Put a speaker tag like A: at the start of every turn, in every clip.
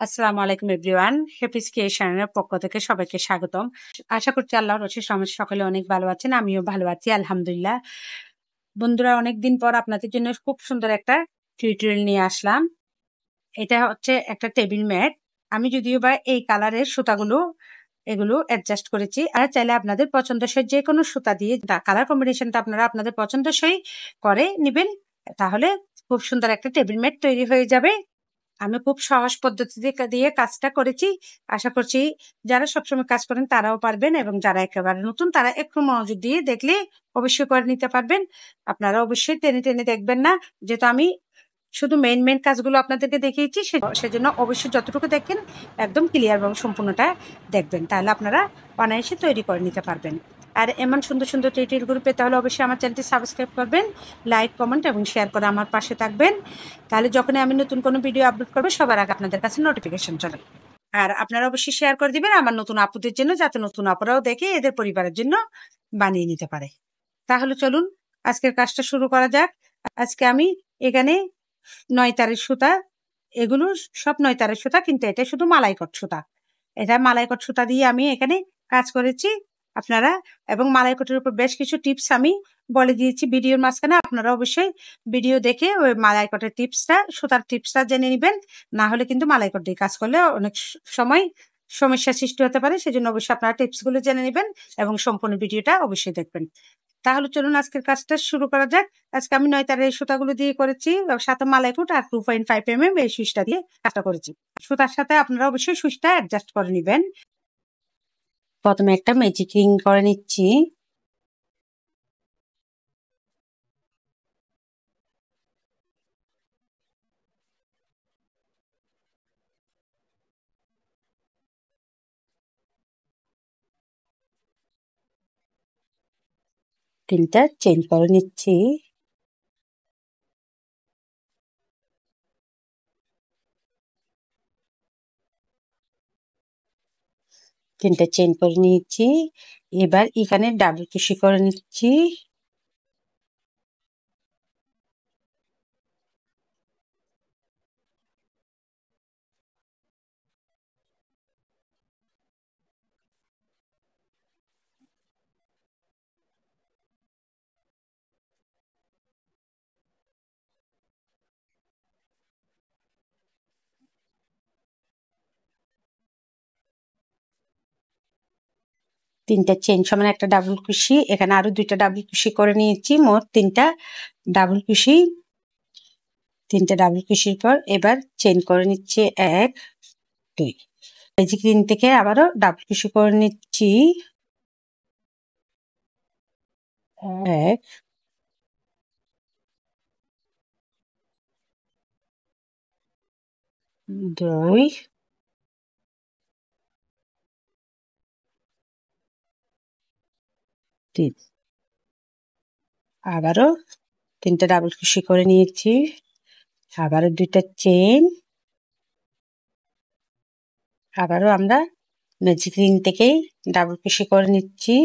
A: আসসালামু আলাইকুম everyone. Happy's ক্রিয়েশনের পক্ষ থেকে সবাইকে স্বাগতম। আশা করছি আল্লাহর অশেষ রহমতে সকলে অনেক ভালো আছেন, আমিও ভালো আছি আলহামদুলিল্লাহ। বন্ধুরা, অনেকদিন পর আপনাদের জন্য খুব সুন্দর একটা টিউটোরিয়াল নিয়ে আসলাম। এটা হচ্ছে একটা টেবিল ম্যাট। আমি যদিও বা এই কালারের সুতাগুলো এগুলো অ্যাডজাস্ট করেছি, আর চাইলে আপনাদের পছন্দসই যে কোনো সুতা দিয়ে কালার কম্বিনেশনটা আপনারা আপনাদের পছন্দসই করে নেবেন, তাহলে খুব সুন্দর একটা টেবিল ম্যাট তৈরি হয়ে যাবে। আমি খুব সহজ পদ্ধতি দিয়ে কাজটা করেছি। আশা করছি যারা সবসময় কাজ করেন তারাও পারবেন, এবং যারা একেবারে নতুন তারা একটু মনোযোগ দিয়ে দেখলে অবশ্যই করে নিতে পারবেন। আপনারা অবশ্যই টেনে টেনে দেখবেন না, যেহেতু আমি শুধু মেইন কাজগুলো আপনাদেরকে দেখিয়েছি, সেজন্য অবশ্যই যতটুকু দেখেন একদম ক্লিয়ার এবং সম্পূর্ণটা দেখবেন, তাহলে আপনারা অনায়াসে তৈরি করে নিতে পারবেন। আর এমন সুন্দর সুন্দর টিউটোরিয়ালগুলো পেতে হলে অবশ্যই আমার চ্যানেলটি সাবস্ক্রাইব করবেন, লাইক কমেন্ট এবং শেয়ার করে আমার পাশে থাকবেন। তাহলে যখনই আমি নতুন কোনো ভিডিও আপলোড করবো সবার আগে আপনাদের কাছে নোটিফিকেশন চলে। আর আপনারা অবশ্যই শেয়ার করে দিবেন আমার নতুন আপুদের জন্য, যাতে নতুন আপুরাও দেখে এদের পরিবারের জন্য বানিয়ে নিতে পারে। তাহলে চলুন আজকের কাজটা শুরু করা যাক। আজকে আমি এখানে 9 তারের সুতা, এগুলো সব 9 তারের সুতা, কিন্তু এটা শুধু মালাইকট সুতা। এটা মালাইকট সুতা দিয়ে আমি এখানে কাজ করেছি আপনারা, এবং মালাইকটের উপর বেশ কিছু টিপস আমি বলে দিয়েছি ভিডিওর মাঝখানে। আপনারা অবশ্যই ভিডিও দেখে ওই মালাইকটের টিপসটা, সুতার টিপসটা জেনে নেবেন, না হলে কিন্তু মালাইকট দিয়ে কাজ করলে অনেক সময় সমস্যার সৃষ্টি হতে পারে। সেজন্য অবশ্যই আপনারা টিপসগুলো জেনে নেবেন এবং সম্পূর্ণ ভিডিওটা অবশ্যই দেখবেন। তাহলে চলুন আজকের কাজটা শুরু করা যাক। আজকে আমি 9 তারের সুতাগুলো দিয়ে করেছি, সাথে মালাইকট আর 2.5 mm এই সুইচটা দিয়ে কাজটা করেছি। সুতার সাথে আপনারা অবশ্যই সুইচটা অ্যাডজাস্ট করে নেবেন। প্রথমে একটা ম্যাজিক রিং করে নিচ্ছি। তিনটা চেইন করে নিচ্ছি। তিনটা চেইন করে নিয়েছি। এবার এখানে ডাবল ক্রোশে করে নিচ্ছি। তিনটা চেইন সমান একটা ডাবল ক্রোশে, এখানে আরো 2টা ডাবল ক্রোশে করে নিয়েছি। মোট 3টা ডাবল ক্রোশে। 3টা ডাবল ক্রোশের পর এবার চেইন করে নিচ্ছি 1 2। ম্যাজিক রিং থেকে আবারও ডাবল ক্রোশে করে নিচ্ছি 1 2 3। আবারও 3টা ডাবল ক্রোশে করে নিয়েছি, আবারও 2টা চেইন। আবারও আমরা ম্যাজিক রিং থেকেই ডাবল ক্রোশে করে নিচ্ছি।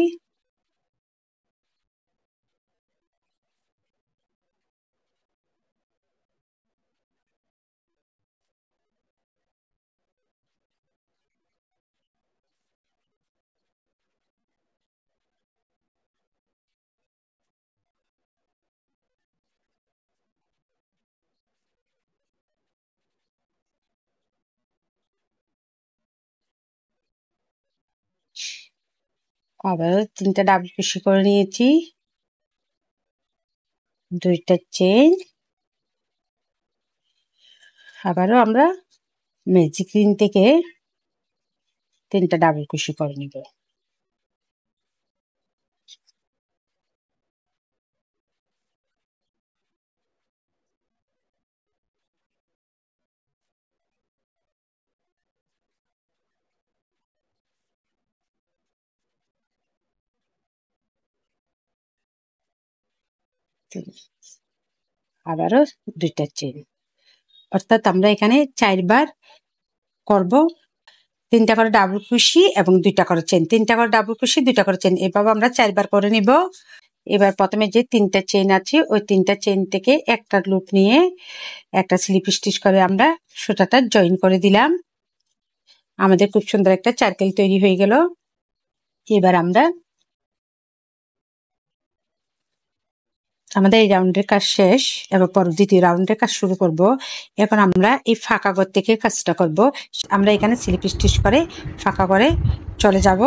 A: আবারও 3টা ডাবল ক্রোশে করে নিয়েছি, 2টা চেইন। আবারও আমরা ম্যাজিক রিং থেকে 3টা ডাবল ক্রোশে করে নিব। আবারও 2টা চেইন, অর্থাৎ আমরা এখানে 4 বার করব। 3টা করে ডাবল ক্রোশে এবং 2টা করে চেইন, 3টা করে ডাবল ক্রোশে 2টা করে চেইন, এভাবে আমরা 4 বার করে নিব। এবার প্রথমে যে 3টা চেইন আছে ওই 3টা চেইন থেকে একটা লুপ নিয়ে একটা স্লিপ স্টিচ করে আমরা সুতাটা জয়েন করে দিলাম। আমাদের খুব সুন্দর একটা সার্কেল তৈরি হয়ে গেল। এবার আমরা আমাদের এই রাউন্ডের কাজ শেষ, এবার পর দ্বিতীয় রাউন্ডের কাজ শুরু করব। এখন আমরা এই ফাঁকা ঘর থেকে কাজটা করব। আমরা এখানে স্লিপ স্টিচ করে ফাঁকা করে চলে যাব।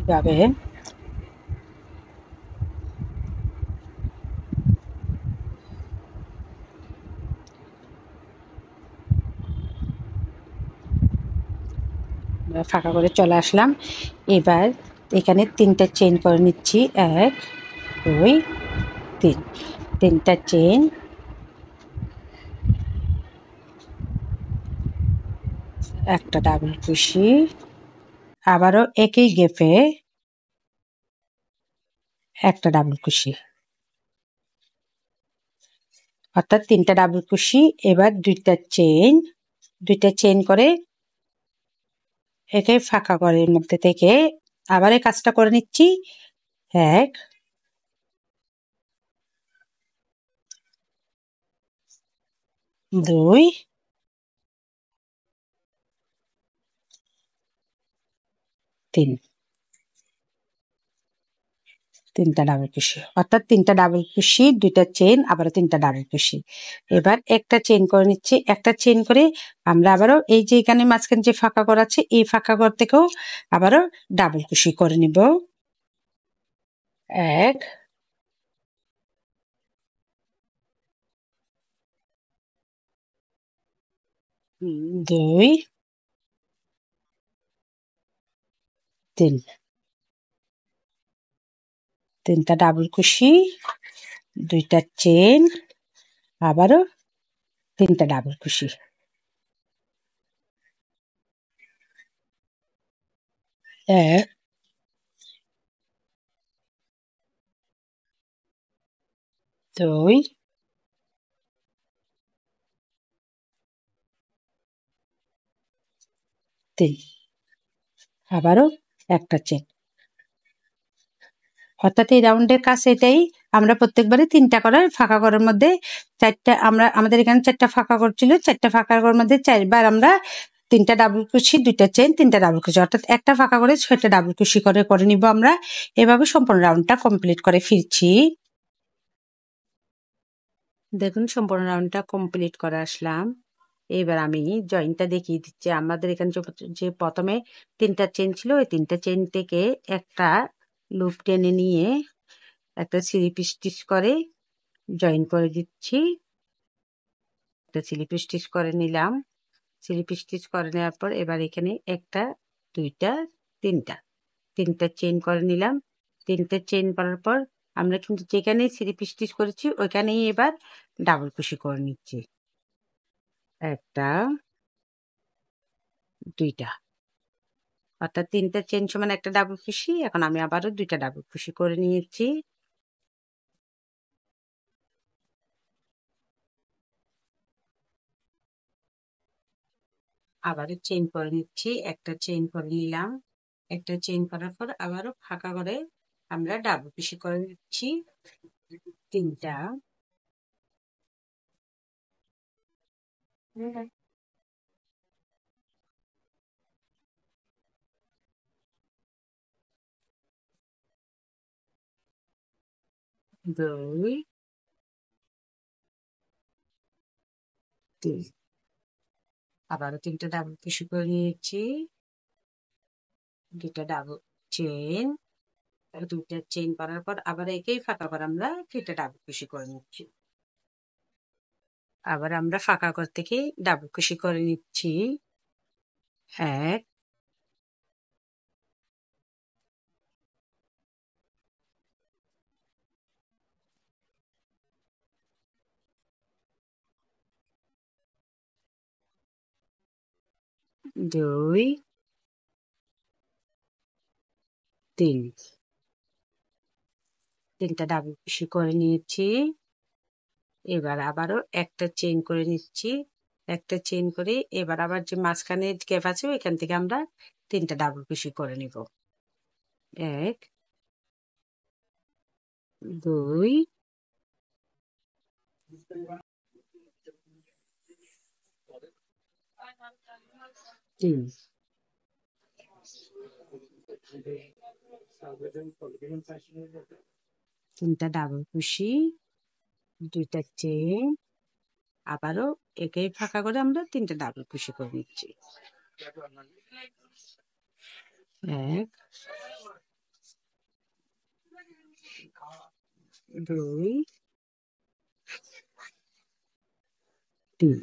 A: এভাবে ফাঁকা করে চলে আসলাম। এবার এখানে 3টা চেইন করে নিচ্ছি, 1 2 3, 3টা চেইন, একটা ডাবল কুশি, আবারও একই গেপে একটা ডাবল কুশি, অর্থাৎ 3টা ডাবল কুশি। এবার 2টা চেইন করে একে ফাঁকা ঘরের মধ্যে থেকে আবার এই কাজটা করে নিচ্ছি, 1 2 3, 3টা ডাবল কুশি, অর্থাৎ 3টা ডাবল কুশি, 2টা চেইন, আবারও 3টা ডাবল কুশি। এবার একটা চেইন করে নিচ্ছি, একটা চেইন করে আমরা আবারও এই যে এখানে মাঝখানে যে ফাঁকা ঘর আছে এই ফাঁকা ঘর থেকেও আবারও ডাবল কুশি করে নিব, 1 2 3, 3টা ডাবল কুশি, 2টা চেইন, আবারও 3টা ডাবল কুশি, 1 2 3, আবারও একটা চেইন। অর্থাৎ এই রাউন্ডের কাজ এটাই, আমরা প্রত্যেকবারই 3টা করে ফাঁকা ঘরের মধ্যে 4টা, আমরা আমাদের এখানে 4টা ফাঁকা ঘর ছিল, 4টা ফাঁকা ঘরের মধ্যে 4বার আমরা 3টা ডাবল কুশি, 2টা চেইন, 3টা ডাবল কুশি, অর্থাৎ একটা ফাঁকা করে 6টা ডাবল কুশি করে করে নিব আমরা। এভাবে সম্পূর্ণ রাউন্ডটা কমপ্লিট করে ফিরছি। দেখুন সম্পূর্ণ রাউন্ডটা কমপ্লিট করে আসলাম। এবার আমি জয়েন্টটা দেখিয়ে দিচ্ছি। আমাদের এখানে যে প্রথমে 3টা চেইন ছিল, ওই 3টা চেইন থেকে একটা লুপ টেনে নিয়ে একটা স্লিপ স্টিচ করে জয়েন করে দিচ্ছি। একটা স্লিপ স্টিচ করে নিলাম। স্লিপ স্টিচ করে নেওয়ার পর এবার এখানে 1টা 2টা 3টা চেইন করে নিলাম। 3টে চেইন করার পর আমরা কিন্তু যেখানে স্লিপ স্টিচ করেছি ওইখানেই এবার ডাবল কুশি করে নিচ্ছি, 1টা 2টা, অর্থাৎ 3টা চেইন সমান একটা ডাবল কুশি। এখন আমি আবারও 2টা ডাবল কুশি করে নিয়েছি। আবারও চেইন করে নিচ্ছি, একটা চেইন করে নিলাম। একটা চেইন করার পর আবারও ফাঁকা করে আমরা ডাবল কুশি করে নিচ্ছি, 3টা, 2 3, আবারও 3টা ডাবল কুশি করে নিয়েছি, 2টা ডাবল চেইন, 2টা চেইন করার পর আবার একই ফাঁকা করে আমরা 3টা ডাবল কুশি করে নিচ্ছি। আবার আমরা ফাঁকা ঘর থেকে ডাবল কুশি করে নিচ্ছি, 1 2 3, 3টা ডাবল কুশি করে নিয়েছি। এবার আবারও একটা চেইন করে নিচ্ছি, একটা চেইন করে এবার আবার যে মাঝখানে গ্যাপ আছে ওইখান থেকে আমরা 3টা ডাবল কুশি করে নিব, 1 2 তিন, তিনটা ডাবল কুশি, দুইটা চেন, আবারও একেই ফাঁকা করে আমরা তিনটা ডাবল কুশি করে নিচ্ছি। এক, দুই, তিন,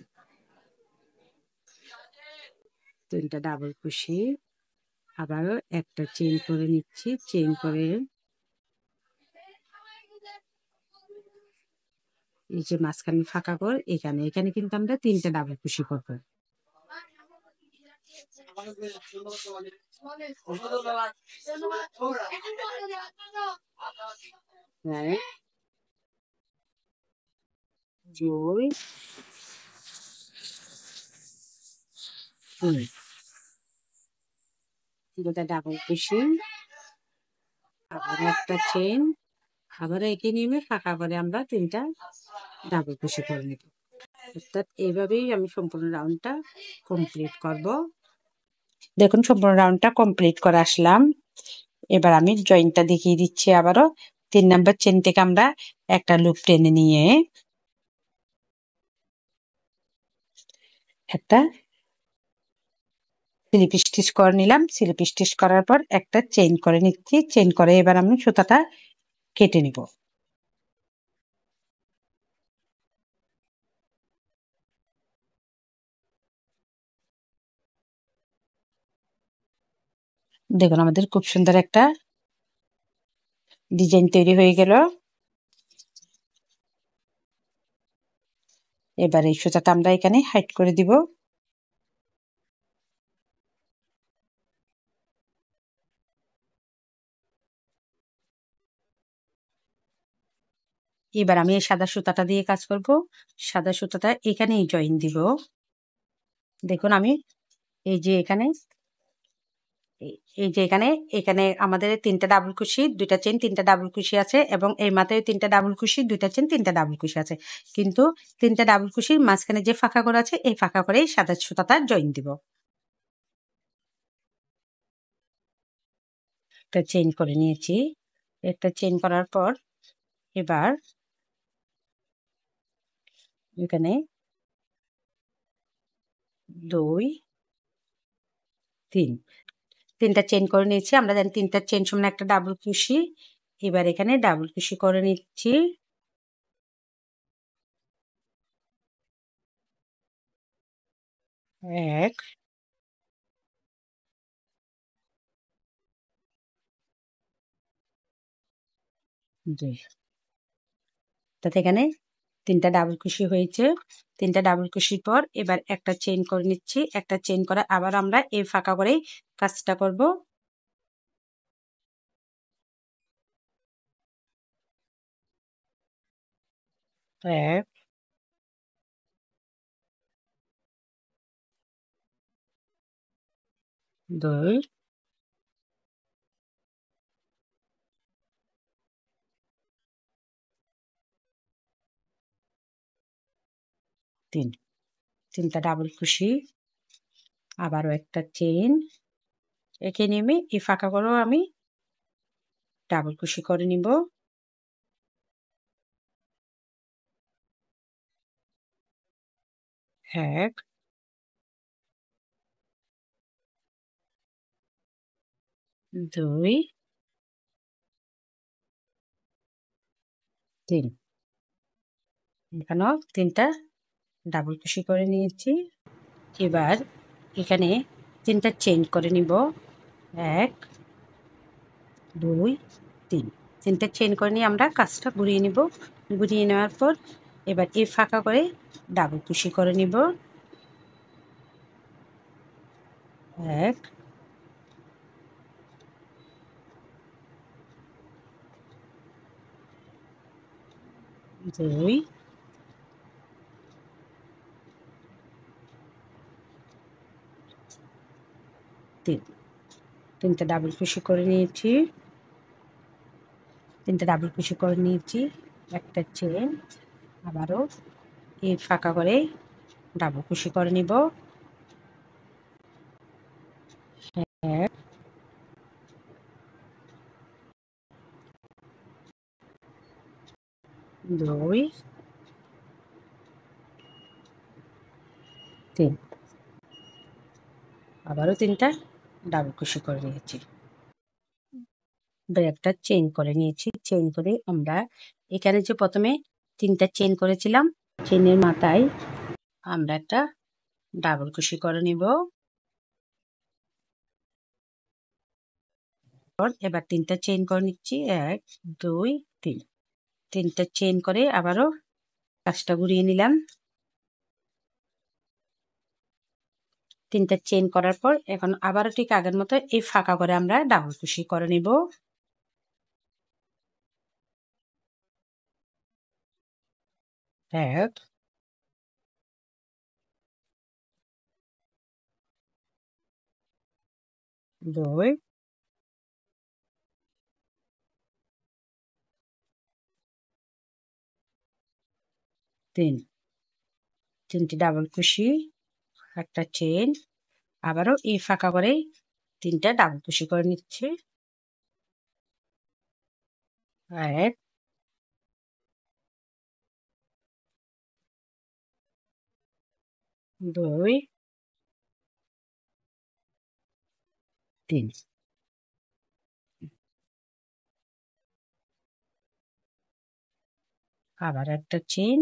A: তিনটা ডাবল কুশি, আবারও একটা চেন করে নিচ্ছি। চেন করে এই যে মাঝখানে ফাঁকা কর, এখানে এখানে কিন্তু আমরা তিনটা ডাবল কুশি করবো। এক, দুই, তিন, দুটা ডাবল কুশি, আবার একটা চেন, আবার একে নেমে ফাঁকা করে আমরা তিনটা ডাবল কুশি করে নেব। অর্থাৎ এইভাবেই আমি সম্পূর্ণ রাউন্ডটা কমপ্লিট করব। দেখুন সম্পূর্ণ রাউন্ডটা কমপ্লিট করে আসলাম। এবার আমি জয়েন্টটা দেখিয়ে দিচ্ছি আবারও। 3 নাম্বার চেন থেকে আমরা একটা লুপ টেনে নিয়ে একটা স্লিপ স্টিচ করে নিলাম। স্লিপ স্টিচ করার পর একটা চেইন করে নিচ্ছি। চেইন করে এবার আমি সুতাটা কেটে নিব। দেখুন আমাদের খুব সুন্দর একটা ডিজাইন তৈরি হয়ে গেল। এবার এই সুতাটা আমরা এখানে হাইড করে দিব। এবার আমি এই সাদা সুতাটা দিয়ে কাজ করব। সাদা সুতাটা এখানেই জয়েন দিব। দেখুন আমি এই যে এখানে এই যে এখানে এখানে আমাদের তিনটা ডাবল কুশি, দুইটা চেন, তিনটা ডাবল কুশি আছে এবং এই মাথায় তিনটা ডাবল কুশি, দুইটা চেন, তিনটা ডাবল কুশি আছে। কিন্তু তিনটা ডাবল কুশির মাঝখানে যে ফাঁকা করে আছে এই ফাঁকা করেই সাদা সুতাটা জয়েন দিব। একটা চেইন করে নিয়েছি। একটা চেইন করার পর এবার এখানে 2, 3, তিনটা চেইন করে নিয়েছি। আমরা জানি তিনটা চেইন সমান একটা ডাবল কুশি। এবার এখানে ডাবল কুশি করে নিচ্ছি। এক, দুই, তাতে এখানে তিনটা ডাবল কুশি হয়েছে। তিনটা ডাবল কুশির পর এবার একটা চেইন করে নিচ্ছি। একটা চেইন করে আবার আমরা এই ফাঁকা করেই কাজটা করব। এক, দুই, তিন, তিনটা ডাবল কুশি, আবারও একটা চেইন, এঁকে নেমে এই ফাঁকা করেও আমি ডাবল কুশি করে নিব। এক, দুই, তিন, এখানেও তিনটা ডাবল কুশি করে নিয়েছি। এবার এখানে তিনটা চেইন করে নিব। এক, দুই, তিন, তিনটা চেইন করে নিয়ে আমরা কাজটা ঘুরিয়ে নিব। ঘুরিয়ে নেওয়ার পর এবার এই ফাঁকা করে ডাবল কুশি করে নিব। এক, দুই, তিন, তিনটা ডাবল কুশি করে নিয়েছি। তিনটা ডাবল কুশি করে নিয়েছি। একটা চেন, আবারও এই ফাঁকা করে ডাবল কুশি করে নিব। 2 3 আবারও 3টা ডাবল কুশি করে নিয়েছি। একটা চেইন করে নিয়েছি। চেইন করে আমরা এখানে যে প্রথমে 3টা চেইন করেছিলাম, চেইনের মাথায় আমরা একটা ডাবল কুশি করে নিব। এবার 3টা চেইন করে নিচ্ছি। 1 2 3 3টা চেইন করে আবারও কাজটা ঘুরিয়ে নিলাম। 3টা চেইন করার পর এখন আবারও ঠিক আগের মতো এই ফাঁকা করে আমরা ডাবল কুশি করে নিব। 1 2 3 3টি ডাবল কুশি, একটা চেইন, আবারও এই ফাঁকা করে 3টা ডাবল কুশি করে নিচ্ছি। 1 2 3 আবার একটা চেইন।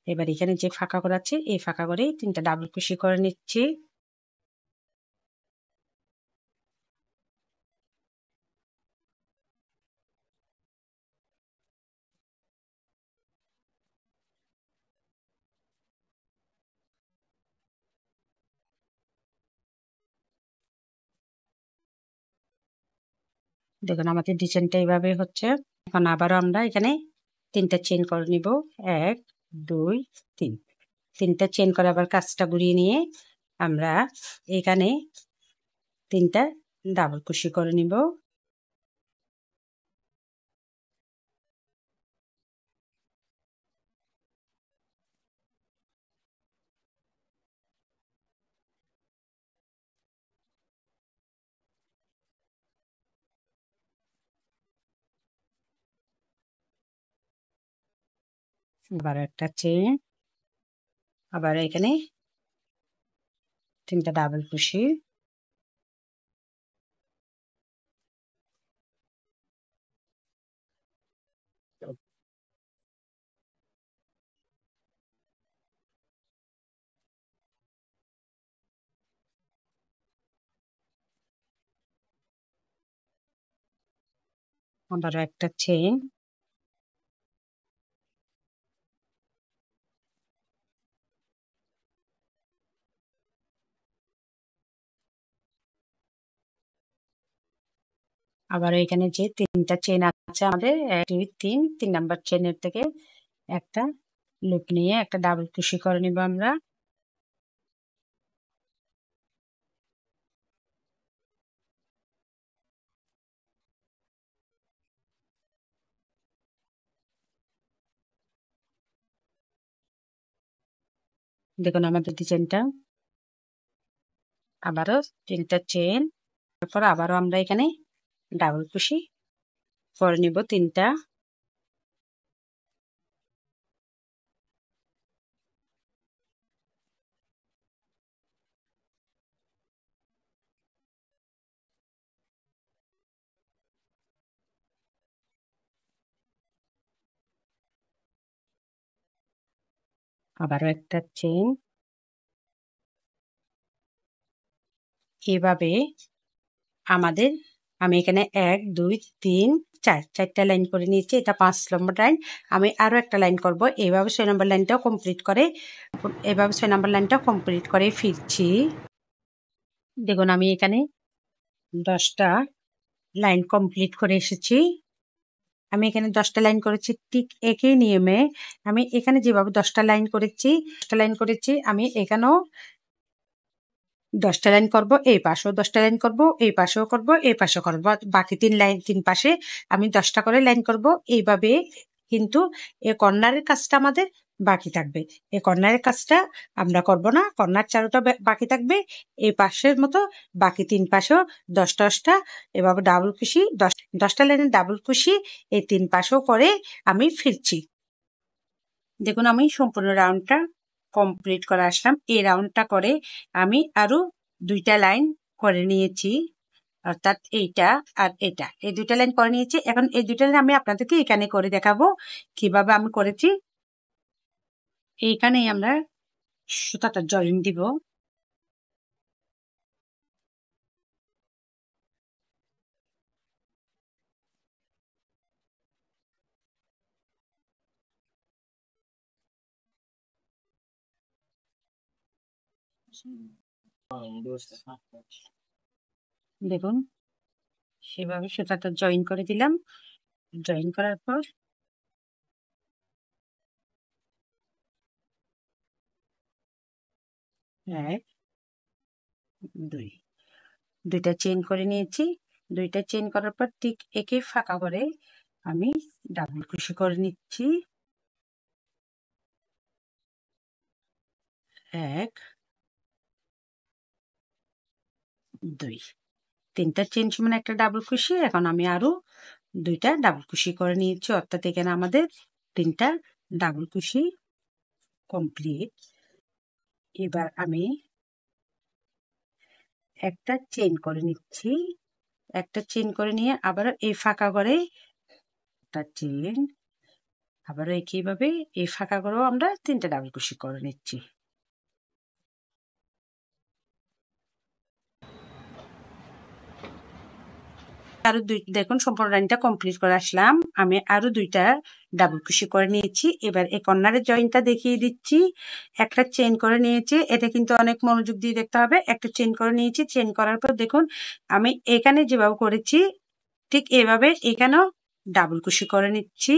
A: এবার এখানে যে ফাঁকা করা আছে এই ফাঁকা করে 3টা ডাবল কুশি করে নিচ্ছি। দেখুন আমাদের ডিজাইনটা এইভাবে হচ্ছে। এখন আবারও আমরা এখানে 3টা চেইন করে নিব। 1 2 3 3টা চেইন করে আবার কাজটা ঘুরিয়ে নিয়ে আমরা এখানে 3টা ডাবল কুশি করে নিব। আবার একটা চেইন, আবার এখানে 3টা ডাবল কুশি, আবারও একটা চেইন, আবার এখানে যে 3টা চেইন আছে আমাদের 1 2 3 3 নাম্বার চেইনের থেকে একটা লুপ নিয়ে একটা ডাবল কুশি করে নিব আমরা। দেখুন আমাদের ডিজাইনটা। আবারও 3টা চেইন, তারপর আবারও আমরা এখানে ডাবল কুশি করে নিব 3টা। আবারও একটা চেইন, এভাবে আমাদের আমি এখানে 1 2 3 4 4টা লাইন করে নিয়েছি। এটা 5 নম্বর লাইন। আমি আরো একটা লাইন করব। এইভাবে 6 নম্বর লাইনটাও কমপ্লিট করে এভাবে 6 নম্বর লাইনটাও কমপ্লিট করে ফিরছি। দেখুন আমি এখানে 10টা লাইন কমপ্লিট করে এসেছি। আমি এখানে 10টা লাইন করেছি ঠিক একই নিয়মে। আমি এখানে যেভাবে 10টা লাইন করেছি আমি এখানেও 10টা লাইন করব, এই পাশেও 10টা লাইন করব, এই পাশেও করব, এই পাশেও করব। বাকি 3 পাশে আমি 10টা করে লাইন করব। এইভাবে কিন্তু এই কর্নারের কাজটা আমাদের বাকি থাকবে। এই কর্নারের কাজটা আমরা করব না, কর্নার চারোটা বাকি থাকবে। এই পাশের মতো বাকি 3 পাশেও 10টা এভাবে ডাবল কুশি 10টা লাইনের ডাবল কুশি এই 3 পাশেও করে আমি ফিরছি। দেখুন আমি সম্পূর্ণ রাউন্ডটা কমপ্লিট করে আসলাম। এই রাউন্ডটা করে আমি আরো 2টা লাইন করে নিয়েছি, অর্থাৎ এইটা আর এটা, এই 2টা লাইন করে নিয়েছি। এখন এই 2টা লাইন আমি আপনাদেরকে এখানে করে দেখাবো কিভাবে আমি করেছি। এইখানেই আমরা সুতাটা জয়েন দিব। দেখুন সেভাবে সুতাটা জয়েন করে দিলাম। জয়েন করার পর এক, দুই, 2টা চেইন করে নিয়েছি। 2টা চেইন করার পর ঠিক একে ফাঁকা করে আমি ডাবল ক্রোশে করে নিচ্ছি। এক, দুই, 3টা চেইন সমান একটা ডাবল ক্রোশে। এখন আমি আরো 2টা ডাবল ক্রোশে করে নিয়েছি, অর্থাৎ এখানে আমাদের 3টা ডাবল ক্রোশে কমপ্লিট। এবার আমি একটা চেইন করে নিচ্ছি। একটা চেইন করে নিয়ে আবার এই ফাঁকা করে একটা চেইন, আবারও একইভাবে এই ফাঁকা করেও আমরা 3টা ডাবল ক্রোশে করে নিচ্ছি। আরো দেখুন সম্পূর্ণ লাইনটা কমপ্লিট করে আসলাম। আমি আরো 2টা ডাবল ক্রোশে করে নিয়েছি। এবার এই কর্নারের জয়েন্টটা দেখিয়ে দিচ্ছি। একটা চেইন করে নিয়েছি, এটা কিন্তু অনেক মনোযোগ দিয়ে দেখতে হবে। একটা চেইন করে নিয়েছি, চেইন করার পর দেখুন আমি এখানে যেভাবে করেছি ঠিক এভাবে এখানেও ডাবল ক্রোশে করে নিচ্ছি।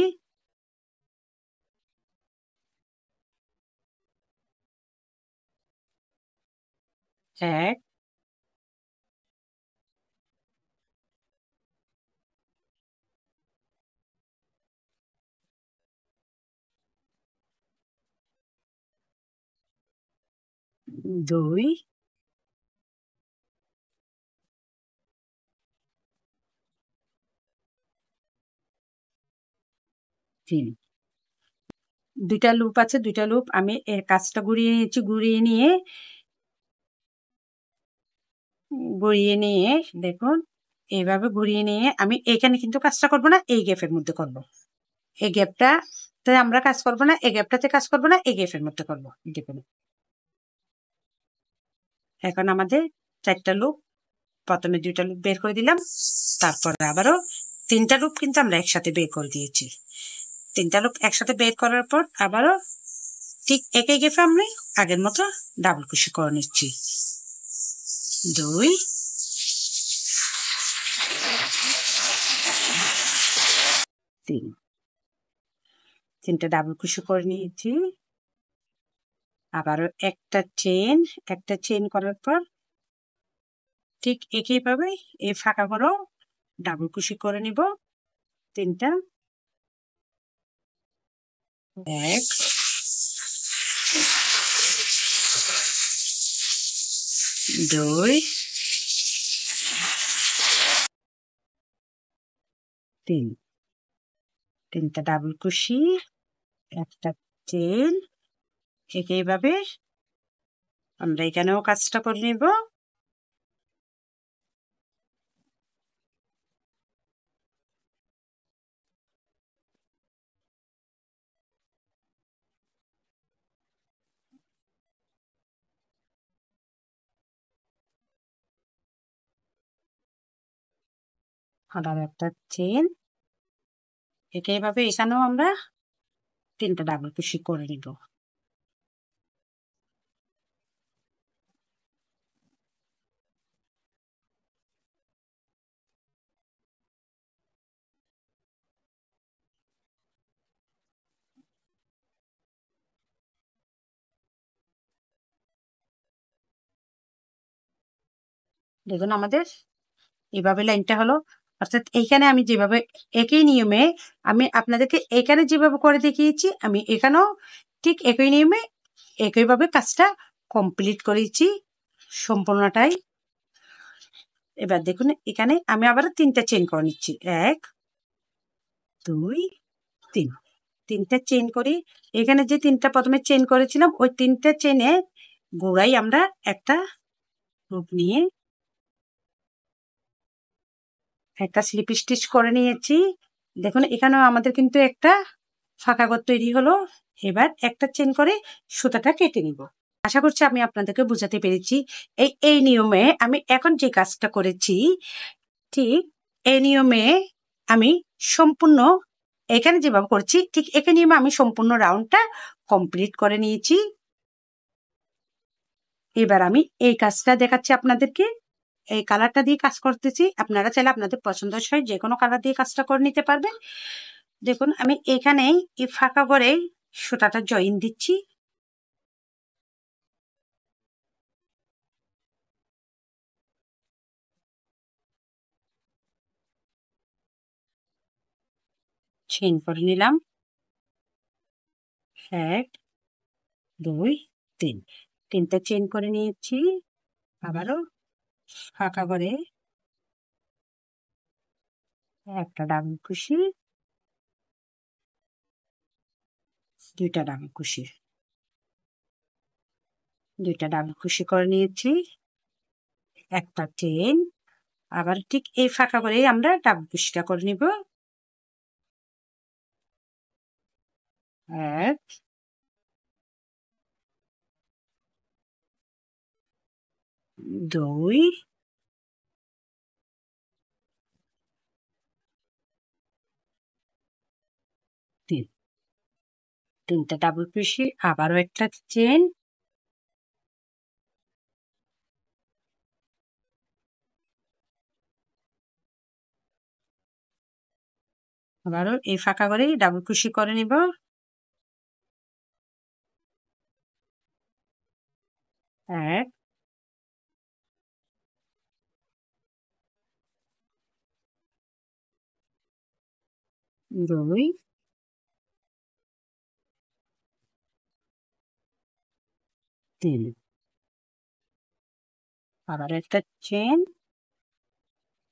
A: এক, দুই, তিন। 2টা লুপ আছে, 2টা লুপ আমি এর কাজটা ঘুরিয়ে নিয়েছি। ঘুরিয়ে নিয়ে দেখুন এইভাবে ঘুরিয়ে নিয়ে আমি এখানে কিন্তু কাজটা করব না, এই গ্যাপের মধ্যে করব। এই গ্যাপটাতে আমরা কাজ করব না, এই গ্যাপটাতে কাজ করব না, এই গ্যাপের মধ্যে করব। দেখুন এখন আমাদের 4টা লুপ, প্রথমে 2টা লুপ বের করে দিলাম, তারপরে আবারও 3টা লুপ কিন্তু আমরা একসাথে বের করে দিয়েছি। 3টা লুপ একসাথে বের করার পর আবারও ঠিক একই গ্যাপে আমি আগের মতো ডাবল ক্রোশে করে নিচ্ছি। 2, 3, 3টা ডাবল ক্রোশে করে নিয়েছি। আবারও একটা চেইন করার পর ঠিক একইভাবে এই ফাঁকা করেও ডাবল ক্রোশে করে নিব 3টা। 1, 2, 3, 3টা ডাবল ক্রোশে, একটা চেইন। একইভাবে আমরা এখানেও কাজটা করে নিব। আবার একটা চেইন। একইভাবে এখানেও আমরা 3টা ডাবল ক্রোশে করে নিব। দেখুন আমাদের এভাবে লাইনটা হলো, অর্থাৎ এইখানে আমি যেভাবে একই নিয়মে আমি আপনাদেরকে এখানে যেভাবে করে দেখিয়েছি আমি এখানেও ঠিক একই নিয়মে একইভাবে কাজটা কমপ্লিট করেছি সম্পূর্ণটাই। এবার দেখুন এখানে আমি আবার 3টা চেইন করে নিচ্ছি। 1, 2, 3। তিনটা চেইন করি। এখানে যে তিনটা প্রথমে চেইন করেছিলাম ওই তিনটা চেইনে গোড়ায় আমরা একটা হুক নিয়ে একটা স্লিপ স্টিচ করে নিয়েছি। দেখুন এখানেও আমাদের কিন্তু একটা ফাঁকা ঘর তৈরি হলো। এবার একটা চেইন করে সুতাটা কেটে নিব। আশা করছি আমি আপনাদেরকে বোঝাতে পেরেছি। এই নিয়মে আমি এখন যে কাজটা করেছি ঠিক এই নিয়মে আমি সম্পূর্ণ এখানে যেভাবে করছি ঠিক এখানে নিয়মে আমি সম্পূর্ণ রাউন্ডটা কমপ্লিট করে নিয়েছি। এবার আমি এই কাজটা দেখাচ্ছি আপনাদেরকে। এই কালারটা দিয়ে কাজ করতেছি, আপনারা চাইলে আপনাদের পছন্দসই যে কোনো কালার দিয়ে কাজটা করে নিতে পারবেন। দেখুন আমি এখানেই এই ফাঁকা করে সুতাটা জয়েন দিচ্ছি। চেইন করে নিলাম, 1 2 3 তিনটা চেইন করে নিয়েছি। আবারও ফাঁকা করে একটা ডাবল কুশি, দুইটা ডাবল কুশি, দুইটা ডাবল কুশি করে নিয়েছি, একটা চেইন। আবার ঠিক এই ফাঁকা করে আমরা ডাবল কুশিটা করে নিব। 1 2 3 তিনটা ডাবল কুশি, আবারও একটা চেইন, আবারও এই ফাঁকা করে ডাবল কুশি করে নিব। 1 2 3 আবার একটা চেইন।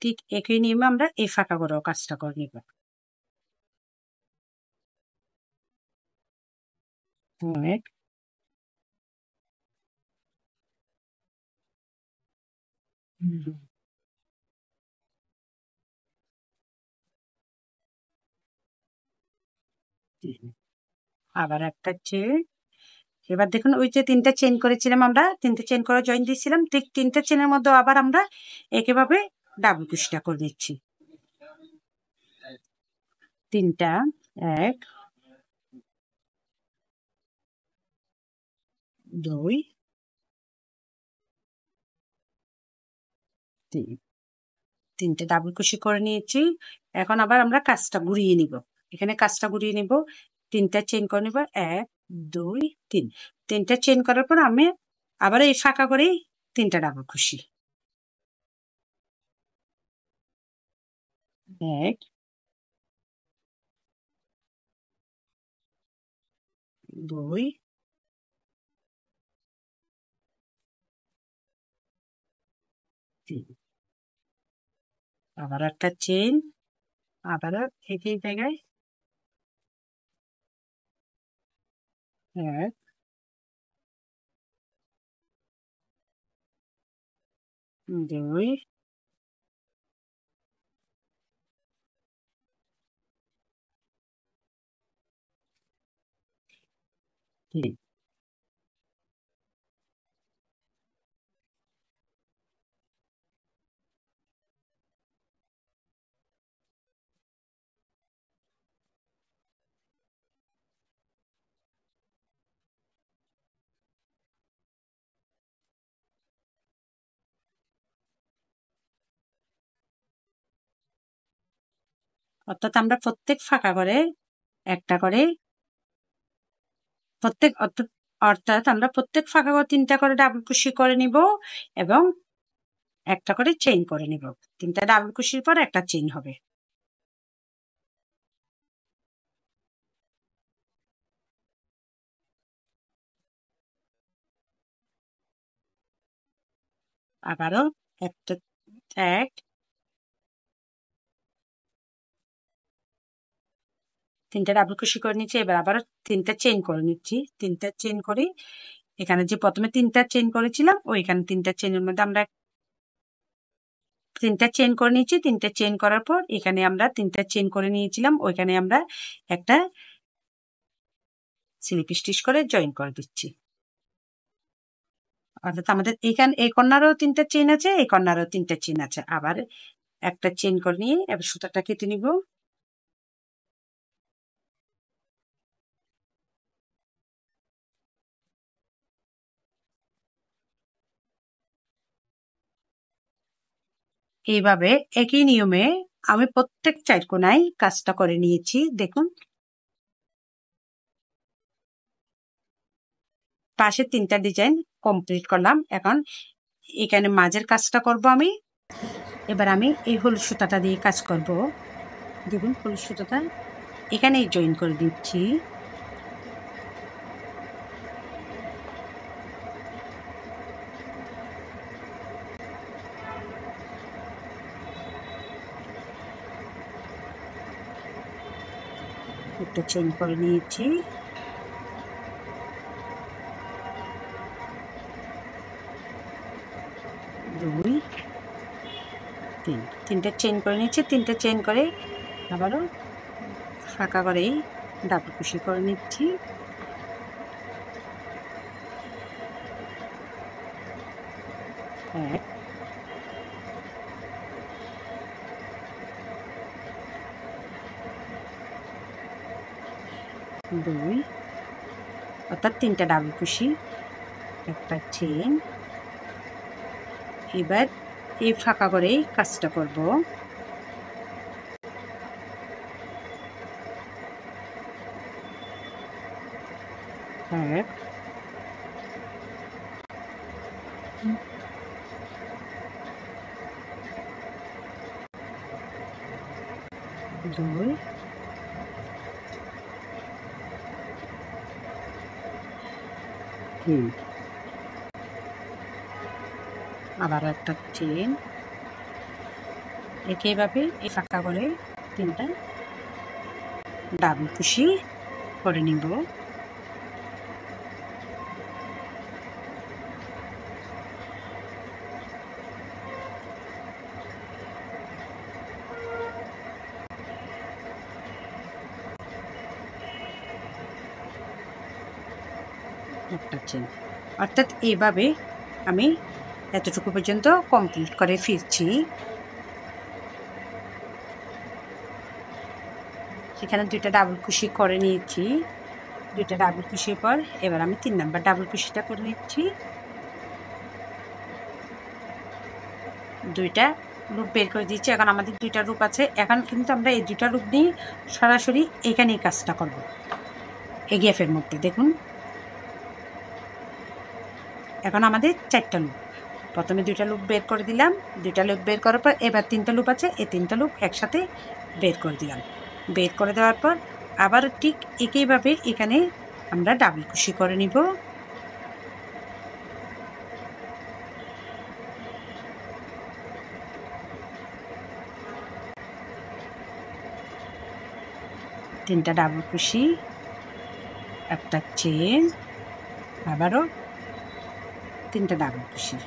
A: ঠিক একই নিয়মে আমরা এই ফাঁকা করেও কাজটা করে নিব। 1 2 3 আবার একটা চেইন। এবার দেখুন ওই যে তিনটা চেইন করেছিলাম আমরা, তিনটা চেইন করে জয়েন দিয়েছিলাম, ঠিক তিনটা চেইনের মধ্যে আবার আমরা একইভাবে ডাবল কুশিটা করে দিচ্ছি। তিনটা, 1 2 3 তিনটে ডাবল কুশি করে নিয়েছি। এখন আবার আমরা কাজটা ঘুরিয়ে নিব। এখানে কাজটা ঘুরিয়ে নিব, তিনটা চেইন করে নিব, 1 2 3 তিনটা চেইন করার পর আমি আবার এই ফাঁকা করে তিনটা ডাবল কুশি, 1 2 3 আবার একটা চেইন, আবার একই জায়গায় 1 2 3 অর্থাৎ আমরা প্রত্যেক ফাঁকা করে একটা করে অর্থাৎ আমরা প্রত্যেক ফাঁকা করে তিনটা করে ডাবল কুশি করে নিব এবং একটা করে চেইন করে নিব। তিনটা ডাবল কুশির পর একটা চেইন হবে। আবারও একটা, 1 তিনটা ডাবল কুশি করে নিচ্ছি। এবার আবার তিনটা চেইন করে নিচ্ছি। তিনটা চেইন করে এখানে যে প্রথমে তিনটা চেইন করেছিলাম ওইখানে তিনটা চেইনের মধ্যে আমরা তিনটা চেইন করে নিয়েছি। তিনটা চেইন করার পর এখানে আমরা তিনটা চেইন করে নিয়েছিলাম ওইখানে আমরা একটা স্লিপ স্টিচ করে জয়েন করে দিচ্ছি। অর্থাৎ আমাদের এখানে এই কর্নারও তিনটা চেইন আছে, এই কর্নারও তিনটা চেইন আছে। আবার একটা চেইন করে নিয়ে এবার সুতাটা কেটে নিব। এইভাবে একই নিয়মে আমি প্রত্যেক চার কোনায় কাজটা করে নিয়েছি। দেখুন পাশে তিনটা ডিজাইন কমপ্লিট করলাম। এখন এখানে মাঝের কাজটা করব আমি। এবার আমি এই হলুদ সুতাটা দিয়ে কাজ করব। দেখুন হলুদ সুতাটা এখানেই জয়েন করে দিচ্ছি। একটা চেইন করে নিয়েছি। দুই তিনটা চেইন করে নিচ্ছি। তিনটা চেইন করে আবারও ফাঁকা করেই ডাবল কুশি করে নিচ্ছি। এক দুই অর্থাৎ তিনটা ডাবল কুশি, একটা চেইন। এবার এই ফাঁকা করেই কাজটা করব। এক দুই তিন আবার একটা চেইন। একইভাবে এই ফাঁকা করে তিনটা ডাবল কুশি করে নিব। একটা চেইন। অর্থাৎ এইভাবে আমি এতটুকু পর্যন্ত কমপ্লিট করে ফিরছি। সেখানে দুইটা ডাবল কুশি করে নিয়েছি। দুইটা ডাবল কুশির পর এবার আমি 3 নাম্বার ডাবল কুশিটা করে নিচ্ছি। দুইটা লুপ বের করে দিচ্ছি। এখন আমাদের দুইটা লুপ আছে। এখন কিন্তু আমরা এই দুইটা লুপ নিয়ে সরাসরি এখানেই কাজটা করব এই গ্যাপের মধ্যে। দেখুন এখন আমাদের 4টা লুপ। প্রথমে দুইটা লুপ বের করে দিলাম। দুইটা লুপ বের করার পর এবার 3টা লুপ আছে, এই 3টা লুপ একসাথে বের করে দিলাম। বের করে দেওয়ার পর আবার ঠিক একইভাবে এখানে আমরা ডাবল কুশি করে নিব। তিনটা ডাবল কুশি, একটা চেন, আবারও তিনটা ডাবল কুশি।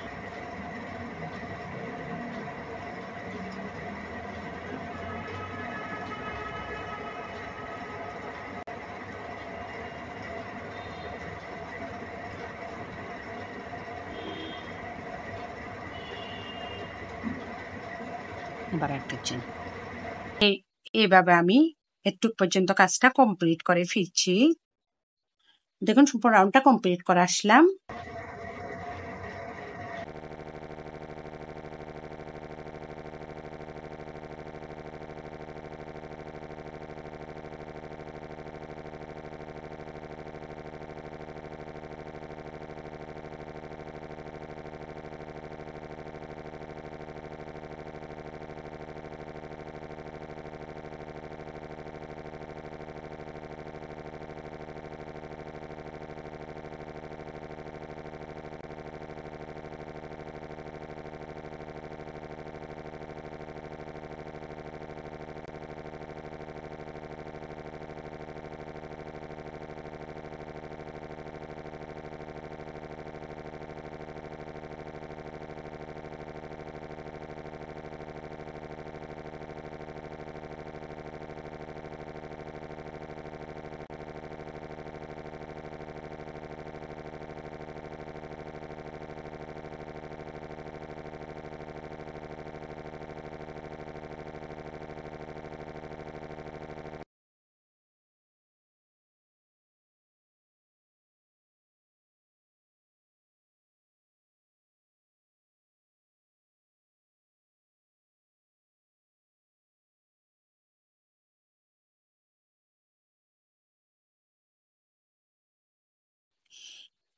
A: আবার একটা চেন। এইভাবে আমি একটু পর্যন্ত কাজটা কমপ্লিট করে ফিরছি। দেখুন সম্পূর্ণ রাউন্ডটা কমপ্লিট করে আসলাম।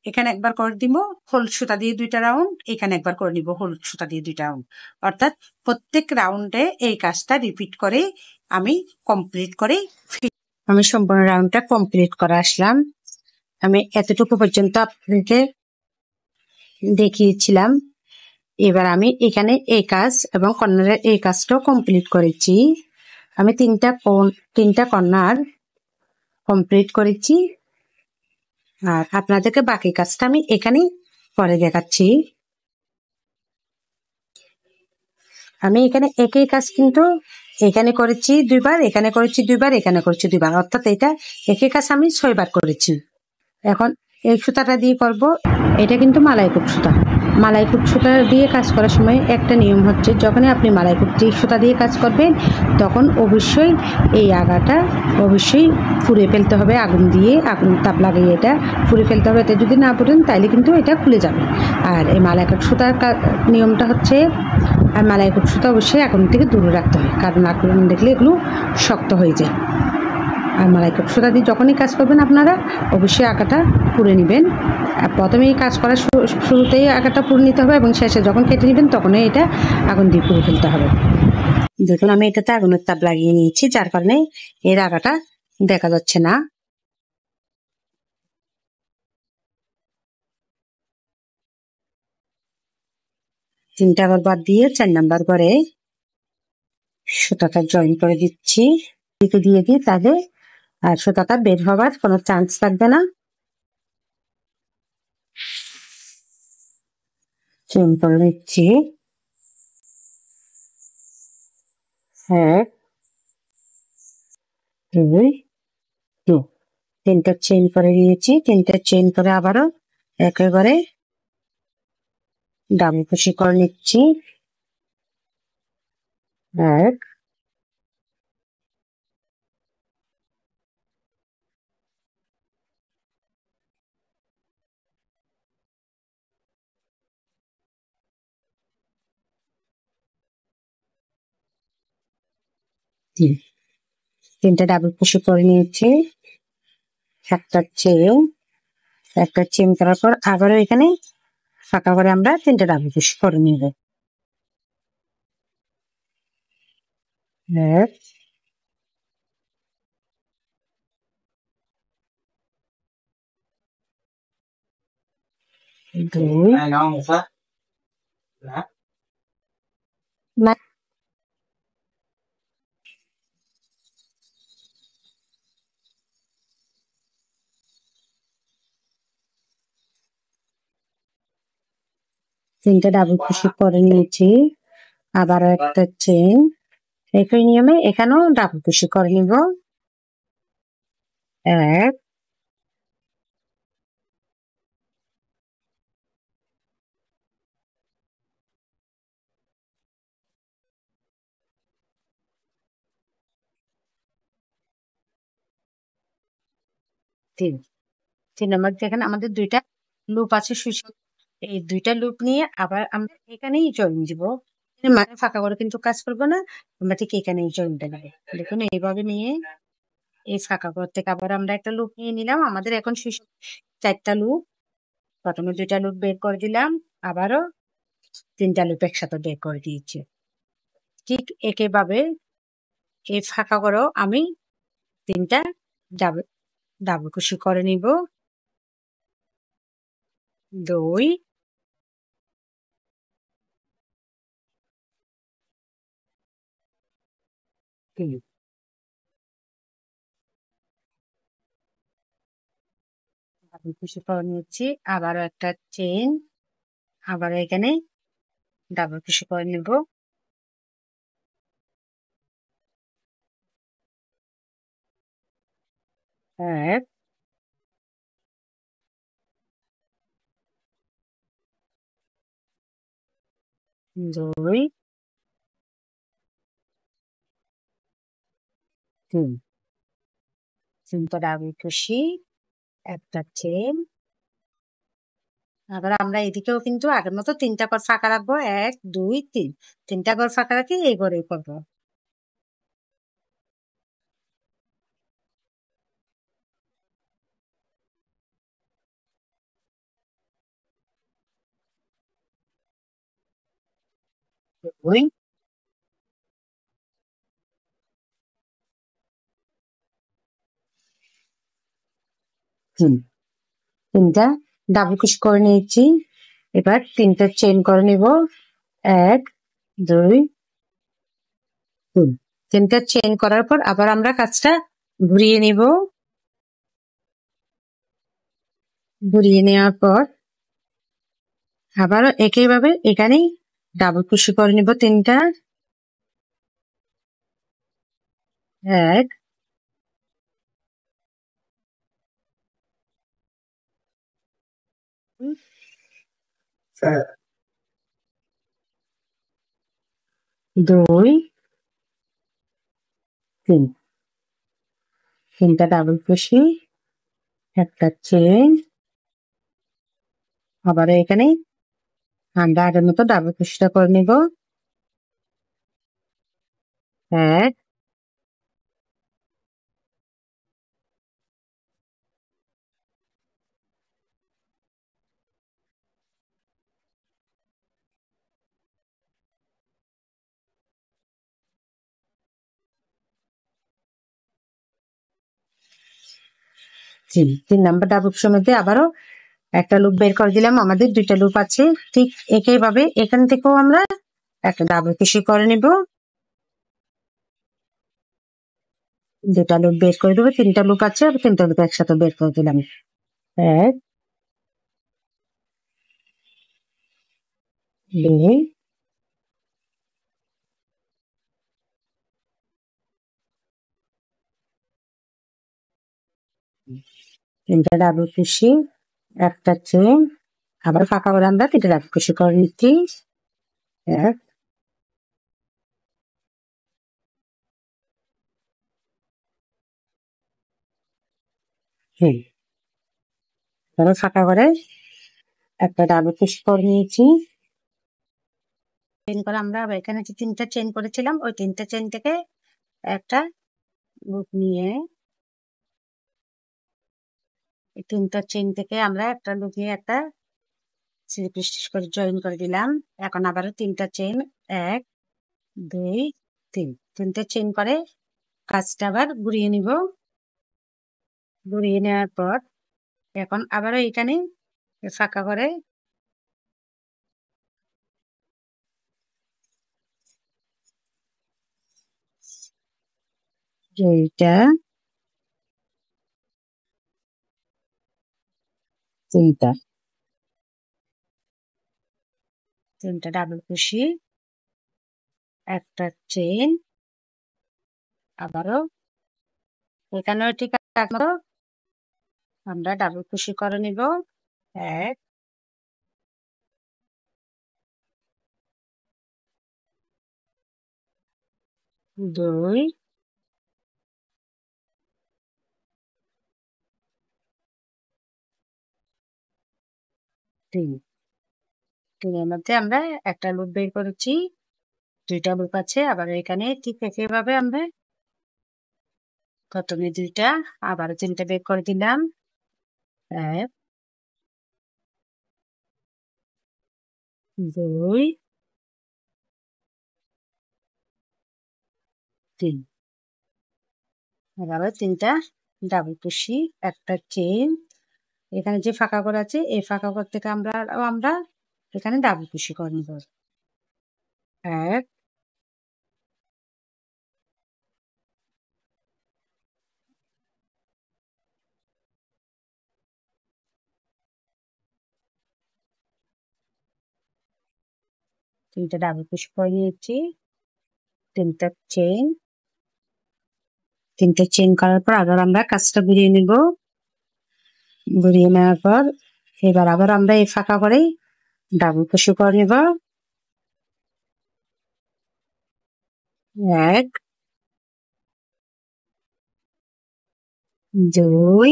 A: এখানে একবার করে দিব হলুদ সুতা দিয়ে 2টা রাউন্ড, এখানে একবার করে নিব হলুদ সুতা দিয়ে 2টা রাউন্ড। অর্থাৎ প্রত্যেক রাউন্ডে এই কাজটা রিপিট করে আমি কমপ্লিট করে আমি সম্পূর্ণ রাউন্ডটা কমপ্লিট করে আসলাম। আমি এতটুকু পর্যন্ত আপনাদেরকে দেখিয়েছিলাম। এবার আমি এখানে এই কাজ এবং কর্নারের এই কাজটাও কমপ্লিট করেছি। আমি তিনটা কর্নার কমপ্লিট করেছি। আর আপনাদেরকে বাকি কাজটা আমি এখানেই করে দেখাচ্ছি। আমি এখানে একই কাজ কিন্তু এখানে করেছি 2বার, এখানে করেছি 2বার, এখানে করেছি 2বার, অর্থাৎ এটা একই কাজ আমি 6বার করেছি। এখন এই সুতাটা দিয়ে করব। এটা কিন্তু মালাইকুট সুতা। মালাইকুট সুতা দিয়ে কাজ করার সময় একটা নিয়ম হচ্ছে, যখনই আপনি মালাইকুট সুতা দিয়ে কাজ করবেন তখন অবশ্যই এই আগাটা অবশ্যই পুড়ে ফেলতে হবে, আগুন দিয়ে, আগুন তাপ লাগিয়ে এটা পুড়ে ফেলতে হবে। এতে যদি না পুড়েন তাইলে কিন্তু এটা খুলে যাবে। আর এই মালাইকুট সুতার নিয়মটা হচ্ছে, আর মালাইকুট সুতা অবশ্যই আগুন থেকে দূরে রাখতে হয়, কারণ আগুন দেখলে এগুলো শক্ত হয়ে যায়। আর মালাইকুট সুতা দিয়ে যখনই কাজ করবেন আপনারা অবশ্যই আঁকাটা পুড়ে নেবেন। আর প্রথমেই কাজ করার শুরুতেই আঁকাটা পুড়ে নিতে হবে এবং শেষে যখন কেটে নেবেন তখনই এটা আগুন দিয়ে পুড়ে ফেলতে হবে। দেখুন আমি এটাতে আগুনের তাপ লাগিয়ে নিয়েছি, যার কারণে এর আঁকাটা দেখা যাচ্ছে না। তিনটা ঘর বাদ দিয়ে 4 নাম্বার ঘরে সুতাটা জয়েন করে দিচ্ছি, দিয়ে দিই তাহলে আর সুতাটা বের হওয়ার কোনো চান্স থাকবে না। চেন করে নিচ্ছি। হ্যাঁ, 2 2 তিনটা চেন করে নিয়েছি। তিনটা চেন করে আবারও একেবারে ডাবল কুশি করে নিচ্ছি। 1 3 তিনটা ডাবল কুশি করে নিয়েছি। একটা চেন করার পর আবারও এখানে ফাঁকা করে আমরা 3টা ডাবল কুশি করে নিব। 1 2 3টা ডাবল কুশি করে নিয়েছি। আবারও একটা চেন, একই নিয়মে এখানেও ডাবল কুশি করে নিব। 1 3 3 নম্বর যেখানে আমাদের 2টা লুপ আছে সুই, এই 2টা লুপ নিয়ে আবার আমরা এখানেই জয়েন দিব। মানে ফাঁকা করে কিন্তু কাজ করবো না, আমরা ঠিক এখানেই জয়েনটা দিব। দেখুন এইভাবে নিয়ে এই ফাঁকা ঘর থেকে আবার আমরা একটা লুপ নিয়ে নিলাম। আমাদের এখন 4টা লুপ। প্রথমে 2টা লুপ বের করে দিলাম, আবারও 3টা লুপ একসাথে বের করে দিয়েছি। ঠিক একইভাবে এই ফাঁকা ঘরেও আমি 3টা ডাবল ডাবল কুশি করে নিব। 2 3 ডাবল কুশি করে নিচ্ছি। আবারও একটা চেন, আবারও এখানে ডাবল কুশি করে নিব। 1 2 3 3টা ডাবল কুশি, একটা চেন। আবার আমরা এদিকেও কিন্তু আগের মতো 3টা ঘর ফাঁকা রাখবো। 1 2 3 3টা ঘর ফাঁকা রাখি, এই ঘরেই করবো। 2 3 তিনটা ডাবল ক্রোশেট করে নিয়েছি। এবার তিনটা চেইন করে নিব। 1 2 3 তিনটা চেইন করার পর আবার আমরা কাজটা ঘুরিয়ে নিব। ঘুরিয়ে নেওয়ার পর আবারও একইভাবে এখানেই ডাবল ক্রোশেট করে নিব তিনটা। 1 2 3 তিনটা ডাবল ক্রোশেট, একটা চেইন, আবার এখানে আমরা আগের মতো ডাবল ক্রোশেটটা করে নিব। 1 3 নাম্বার ডাবল ক্রোশের মধ্যে আবারও একটা লুপ বের করে দিলাম। আমাদের দুইটা লুপ আছে, ঠিক একইভাবে এখান থেকেও আমরা একটা ডাবল ক্রোশেট করে নিব। দুটা লুপ বের করে দেবো, তিনটা লুপ আছে, আর তিনটা লুপ একসাথে বের করে দিলাম। 1 2 তিনটা ডাবল ক্রোশেট, একটা চেইন, আবার ফাঁকা করে আমরা তিনটা ডাবল ক্রোশেট করে নিচ্ছি। 1 তারপর ফাঁকা করে একটা ডাবল ক্রোশেট করে নিয়েছি। চেইন করে আমরা এখানে যে তিনটা চেইন করেছিলাম ওই তিনটা চেইন থেকে একটা লুপ নিয়ে এই তিনটা চেইন থেকে আমরা একটা লুপ নিয়ে একটা স্লিপ স্টিচ করে জয়েন করে দিলাম। এখন আবারও তিনটা চেইন, 1 2 3 তিনটা চেইন করে কাজটা আবার ঘুরিয়ে নিব। ঘুরিয়ে নেওয়ার পর এখন আবারও এখানে ফাঁকা করে দুইটা তিনটা তিনটা ডাবল ক্রোশেট, একটা চেইন, আবারও এখানেও ঠিক মতো আমরা ডাবল ক্রোশেট করে নিব। 1 2 3 তিনের মধ্যে আমরা একটা লুপ বের করেছি, দুইটা লুপ আছে। আবার এখানে ঠিক একইভাবে আমরা প্রথমে দুইটা আবার তিনটা বের করে দিলাম। 1 2 3 আবার তিনটা ডাবল ক্রোশেট, একটা চেইন, এখানে যে ফাঁকা ঘর আছে এই ফাঁকা ঘর থেকে আমরা এখানে ডাবল ক্রোশেট করে নিব। 1 তিনটা ডাবল ক্রোশেট করে নিয়েছি। তিনটা চেইন, তিনটা চেইন করার পর আবার আমরা কাজটা ঘুরিয়ে নিব। ঘুরিয়ে নেওয়ার পর এবার আবার আমরা এই ফাঁকা করেই ডাবল ক্রোশেট করে নিব। 1 2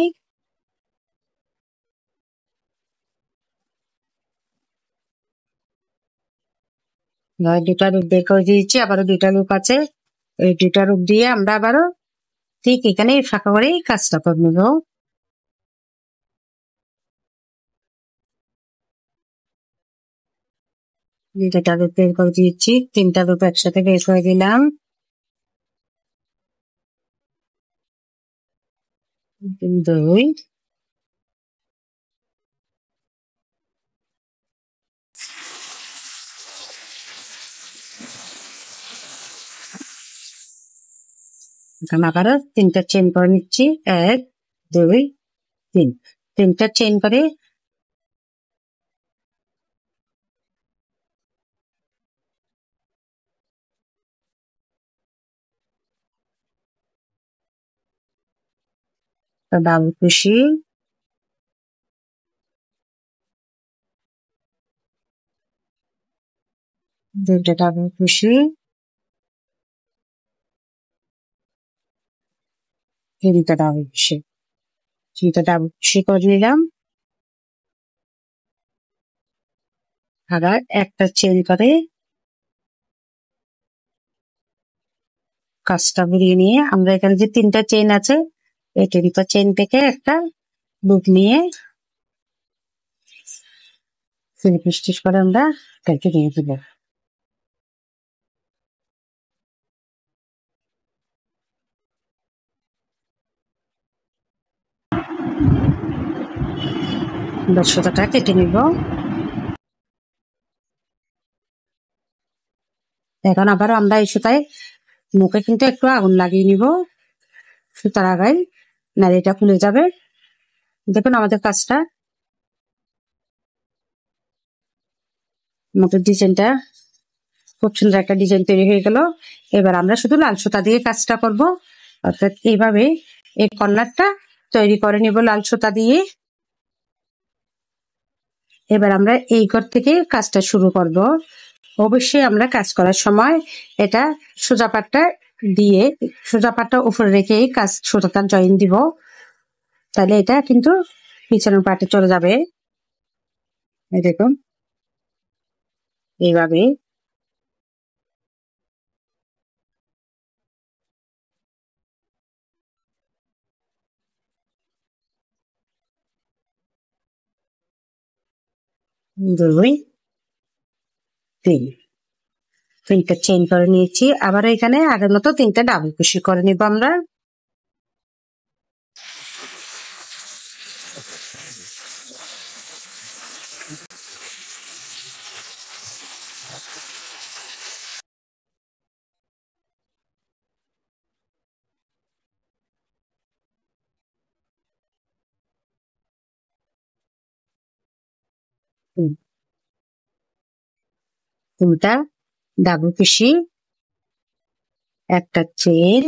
A: দুটা লুপ বের করে দিয়েছি, আবারও দুইটা লুপ আছে, এই দুটা লুপ দিয়ে আমরা আবারও ঠিক এখানে ফাঁকা করেই কাজটা করে নিব। দুটা রূপ বের করে দিয়েছি, 3টা রূপ একসাথে বের করে দিলাম। দুই, এখন আবারও 3টা চেন করে নিচ্ছি, 1 2 3, 3টা চেন করে ডাবল কুশি, দুইটা ডাবল কুশি, 3টা ডাবল কুশি, 3টা ডাবল কুশি করে নিলাম। আবার একটা চেন করে কাজটা ঘুরিয়ে নিয়ে আমরা এখানে যে 3টা চেন আছে এই 3টা চেন থেকে একটা লুপ নিয়ে স্লিপ স্টিচ করে আমরা কেটে দিয়ে দেব। সুতাটা কেটে নিব। এখন আবার আমরা এই সুতায় মুখে কিন্তু একটু আগুন লাগিয়ে নিব সুতার আগায়, না এটা খুলে যাবে। দেখুন আমাদের কাজটা, মুখের ডিজাইনটা খুব সুন্দর একটা ডিজাইন তৈরি হয়ে গেল। এবার আমরা শুধু লাল সুতা দিয়ে কাজটা করব, অর্থাৎ এইভাবে এই কর্নারটা তৈরি করে নিব লাল সুতা দিয়ে। এবার আমরা এই ঘর থেকে কাজটা শুরু করব। অবশ্যই আমরা কাজ করার সময় এটা সোজা পাটটা দিয়ে সোজা পাটটা উপরে রেখেই কাজ সুতাটা জয়েন দিব, তাহলে এটা কিন্তু পিছনের পাটে চলে যাবে। এই দেখুন এইভাবে দুই তিন, 3টা চেইন করে নিয়েছি। আবার এখানে আগের মতো 3টা ডাবল কুশি করে নিব আমরা। হুম, 3টা ডাবল কুশি, একটা চেইন,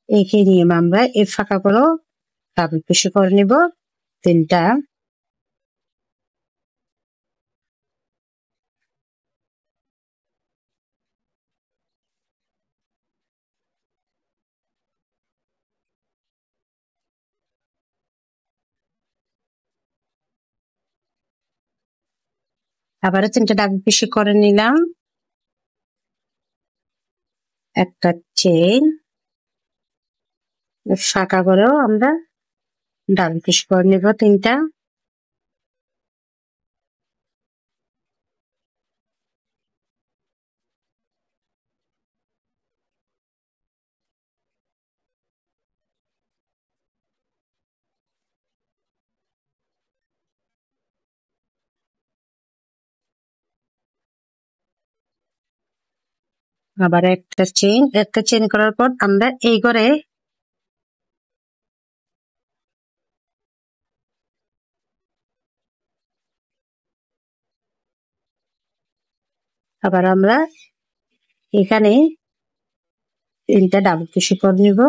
A: এঁকে নিয়ে আমরা এই ফাঁকা করে ডাবল কুশি করে নিব 3টা। আবারও 3টা ডাবল কুশি করে নিলাম, একটা চেইন, ফাঁকা করেও আমরা ডাবল কুশি করে নিব 3টা। আবার একটা চেইন করার পর আমরা এই ঘরে আবার আমরা এখানে 3টা ডাবল কুশি করে নিব।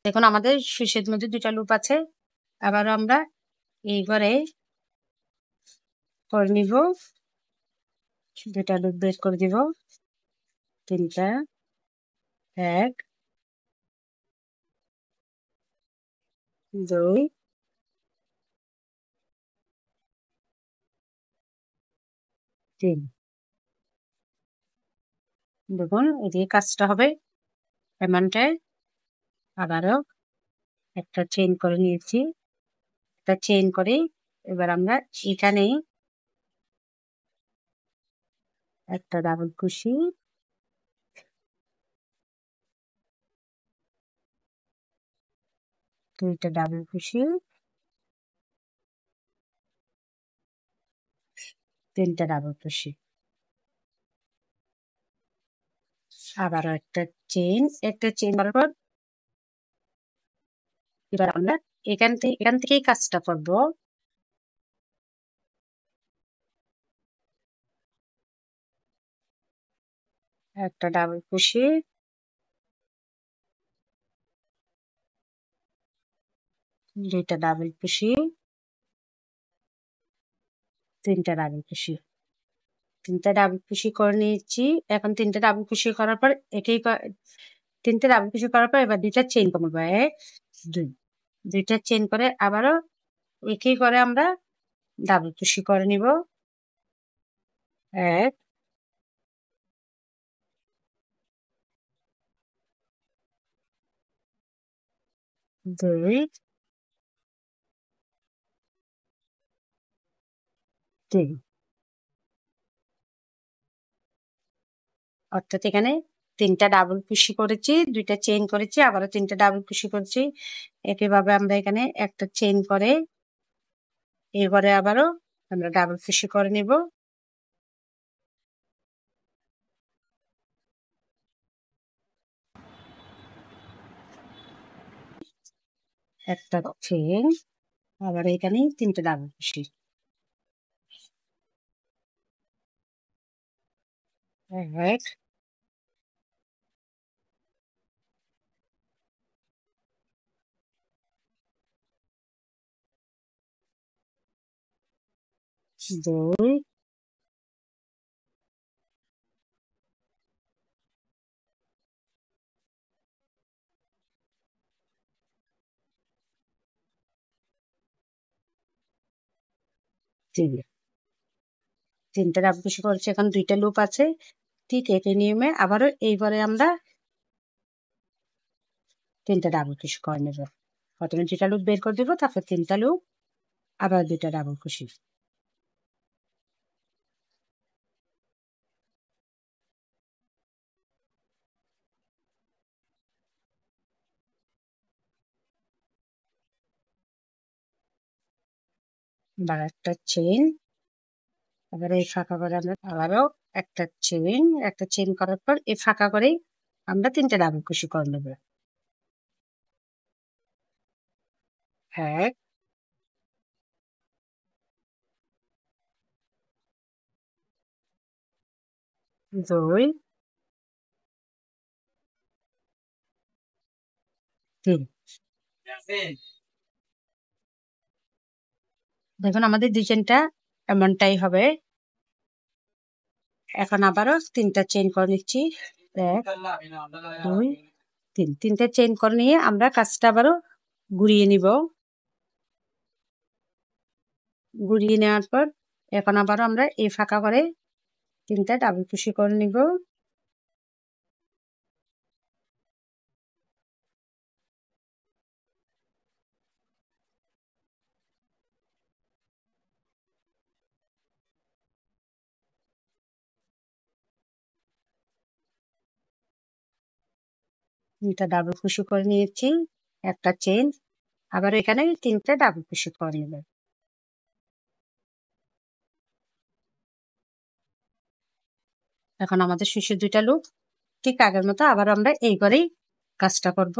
A: দেখুন আমাদের শীর্ষের মধ্যে 2টা লুপ আছে। আবার আমরা এই ঘরে করে নিব দুইটা লুপ বের করে দিব, তিনটা, 1 2 3। দেখুন এদিকে কাজটা হবে এমনটাই। আবারও একটা চেইন করে নিয়েছি, একটা চেইন করে এবার আমরা এখানেই একটা ডাবল কুশি, দুইটা ডাবল কুশি, তিনটা ডাবল কুশি, আবারও একটা চেইন করার পর এবার আমরা এখান থেকেই কাজটা করব। একটা ডাবল কুশি, দুইটা ডাবল কুশি, তিনটা ডাবল কুশি, তিনটা ডাবল কুশি করে নিয়েছি। এখন তিনটা ডাবল কুশি করার পর তিনটা ডাবল কুশি করার পর এবার দুইটা চেইন করবো, 1 2, দুইটা চেইন করে আবারও একই করে আমরা ডাবল কুশি করে নিব, 1 2 3। অর্থাৎ এখানে তিনটা ডাবল কুশি করেছি, দুইটা চেইন করেছি, আবারও তিনটা ডাবল কুশি করেছি। একইভাবে আমরা এখানে একটা চেইন করে এবারে আবারও আমরা ডাবল কুশি করে নিব, একটা চেইন, আবার এখানে তিনটা ডাবল কুশি, 1 2 3। তিনটা ডাবল কুশি করেছি, এখন দুইটা লুপ আছে। ঠিক একই নিয়মে আবারও এইবারে আমরা তিনটা ডাবল কুশি করে নেব। প্রথমে দুইটা লুপ বের করে দিব, তারপর তিনটা লুপ, আবার দুইটা ডাবল কুশি। আবার একটা চেইন, আবার এই ফাঁকা করে আমরা আবারও একটা চেইন করার পর এই ফাঁকা করেই আমরা তিনটা ডাবল কুশি করে নেব, 1 2 3। দেখুন আমাদের ডিজাইনটা এমনটাই হবে। এখন আবারও তিনটা চেইন করে নিচ্ছি, 1 2 3। তিনটা চেইন করে নিয়ে আমরা কাজটা আবারও ঘুরিয়ে নিব। ঘুরিয়ে নেওয়ার পর এখন আবারও আমরা এই ফাঁকা করে তিনটা ডাবল কুশি করে নিব, তিনটা ডাবল কুশি করে নিয়েছি, একটা চেইন, আবার এখানে তিনটা ডাবল কুশি করে নেব। এখন আমাদের শেষে দুইটা লুপ ঠিক আগের মতো আবার আমরা এই করেই কাজটা করব।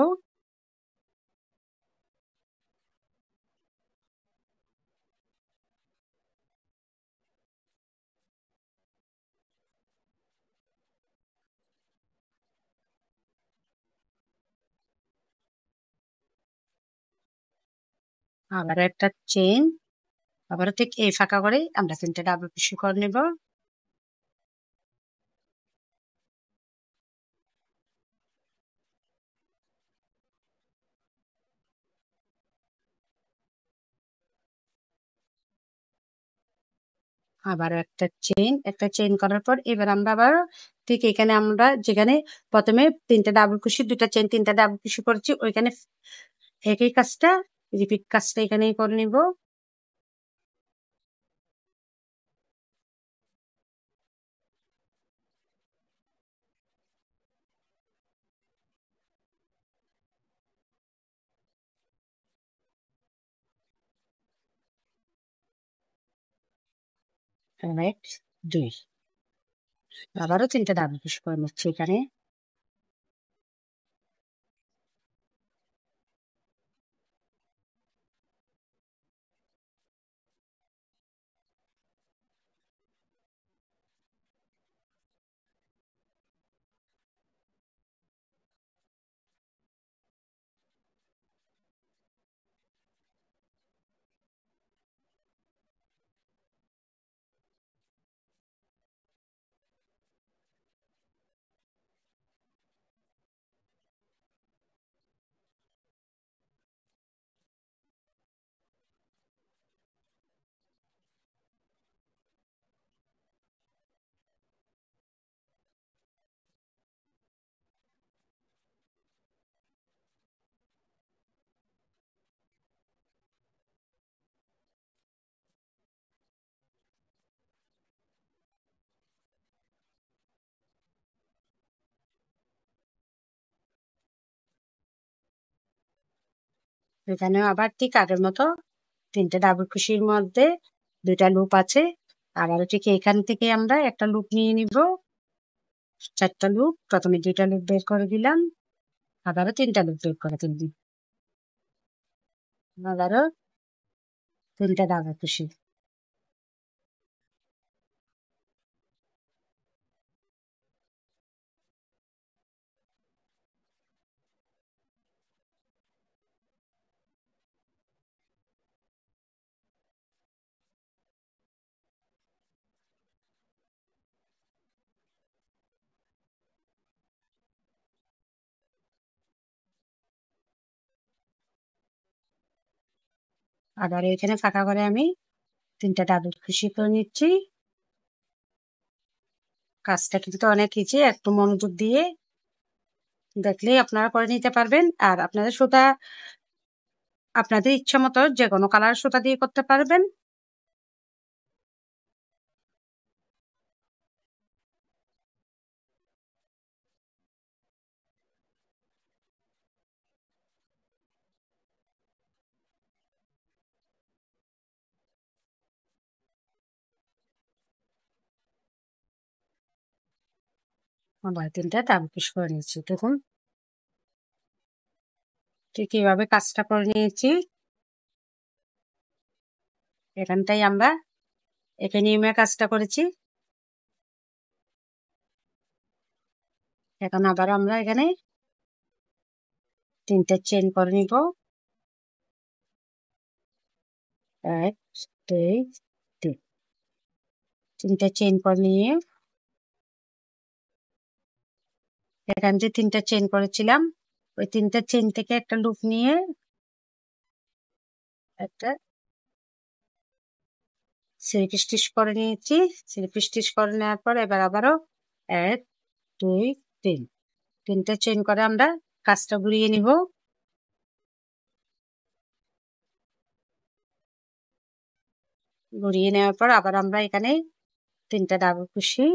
A: আবার একটা চেইন, আবারও ঠিক এই ফাঁকা করেই আমরা তিনটা ডাবল কুশি করে নেব, আবার একটা চেইন করার পর এবার আমরা আবার ঠিক এখানে আমরা যেখানে প্রথমে 3টে ডাবল কুশি 2টা চেইন 3টা ডাবল কুশি করেছি ওইখানে একই কাজটা রিপিট কাজটা এখানেই করে নিব। এক 2 আবারও 3টে ডাবল কুশি করে নিচ্ছি এখানে। এখানেও আবার ঠিক আগের মতো 3টে ডাবল কুশির মধ্যে 2টা লুপ আছে। আবারও ঠিক এখান থেকে আমরা একটা লুপ নিয়ে নিব। 4টা লুপ প্রথমে 2টা লুপ বের করে দিলাম, আবারও 3টা লুপ বের করে দিলাম, আবারও 3টা ডাবল কুশি। আবার এখানে ফাঁকা করে আমি 3টা ডাবল কুশি করে নিচ্ছি। কাজটা কিন্তু অনেক ইজি, একটু মনোযোগ দিয়ে দেখলেই আপনারা করে নিতে পারবেন। আর আপনাদের সুতা আপনাদের ইচ্ছা মতো যে কোনো কালার সুতা দিয়ে করতে পারবেন। আবার 3টা ডাবল কুশি করে নিচ্ছি। দেখুন ঠিক এইভাবে কাজটা করে নিয়েছি। এখানটাই আমরা এখানে নিয়মে কাজটা করেছি। এখন আবার আমরা এখানে 3টে চেইন করে নিব। 1 2 3 3টে চেইন করে নিয়ে এখান যে 3টা চেইন করেছিলাম ওই 3টা চেইন থেকে একটা লুপ নিয়ে একটা স্লিপ স্টিচ করে নিয়েছি। স্লিপ স্টিচ করে নেওয়ার পর এবার আবারও 1 2 3 3টে চেইন করে আমরা কাজটা ঘুরিয়ে নিব। ঘুরিয়ে নেওয়ার পর আবার আমরা এখানে 3টা ডাবল কুশি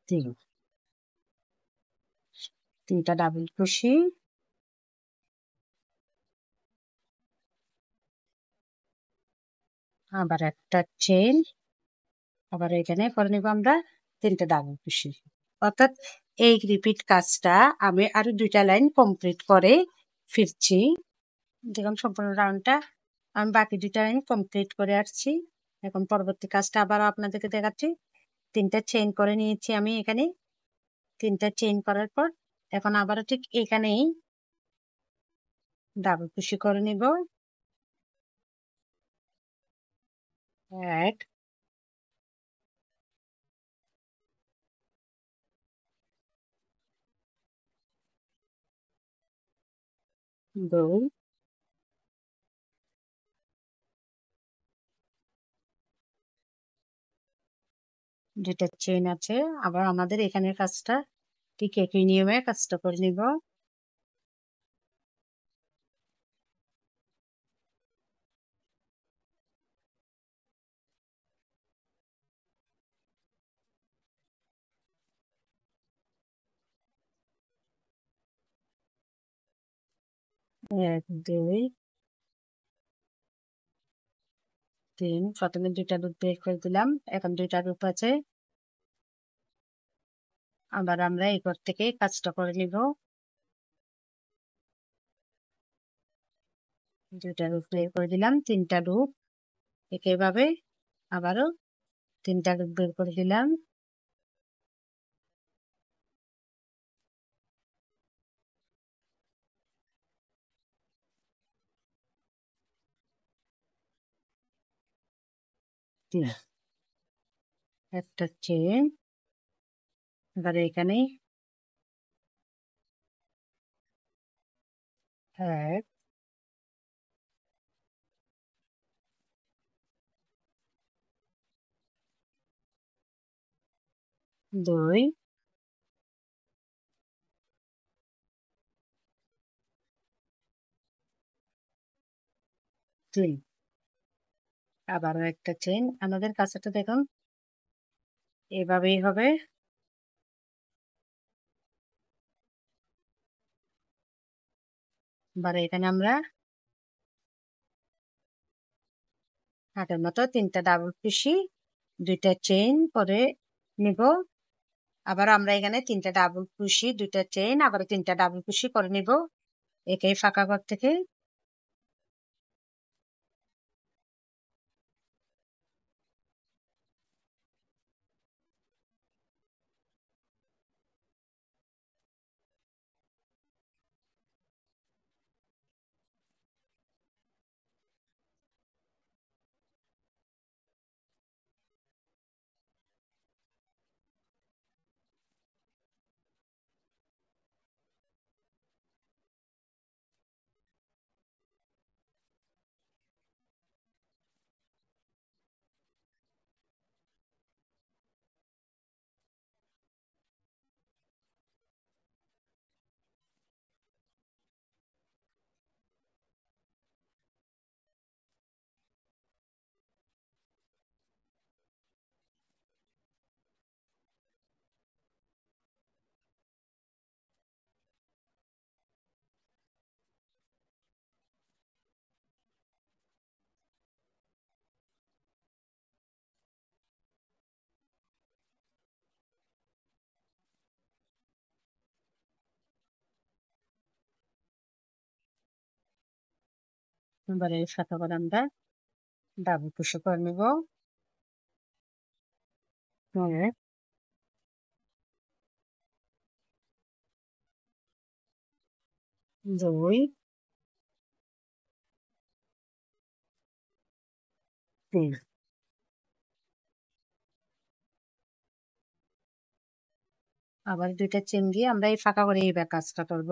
A: দিব। 3টা ডাবল কুশি আবার একটা চেইন আবার এখানে করে নিব আমরা 3টা ডাবল কুশি। অর্থাৎ এই রিপিট কাজটা আমি আরো 2টা লাইন কমপ্লিট করে ফিরছি। দেখুন সম্পূর্ণ রাউন্ডটা আমি বাকি 2টা লাইন কমপ্লিট করে আসছি। এখন পরবর্তী কাজটা আবার আপনাদেরকে দেখাচ্ছি। 3টা চেইন করে নিয়েছি আমি এখানে। 3টা চেইন করার পর এখন আবারও ঠিক এখানেই ডাবল কুশি করে নিব। 1 2 2টা চেইন আছে। আবার আমাদের এখানের কাজটা ঠিক একই নিয়মে কাজটা করে নিব। 1 2 3 প্রথমে 2টা লুপ বের করে দিলাম। এখন 2টা লুপ আছে। আবার আমরা এই ঘর থেকে কাজটা করে নিব। 2টা লুপ বের করে দিলাম। 3টা লুপ একইভাবে আবারও 3টা লুপ বের করে দিলাম। একটা চেন। এবার এখানে 1 2 3 আবারও একটা চেন। আমাদের কাজটা দেখুন এভাবেই হবে। এবার এখানে আমরা আগের মতো 3টা ডাবল কুশি 2টা চেইন করে নিব। আবার আমরা এখানে 3টা ডাবল কুশি 2টা চেইন আবার 3টা ডাবল কুশি করে নিব একই ফাঁকা ঘর থেকে। এবারে এই ফাঁকা ঘর আমরা ডাবল কুশি করে নিব। 1 2 3 আবার 2টা চেন দিয়ে আমরা এই ফাঁকা করে এইবার কাজটা করব।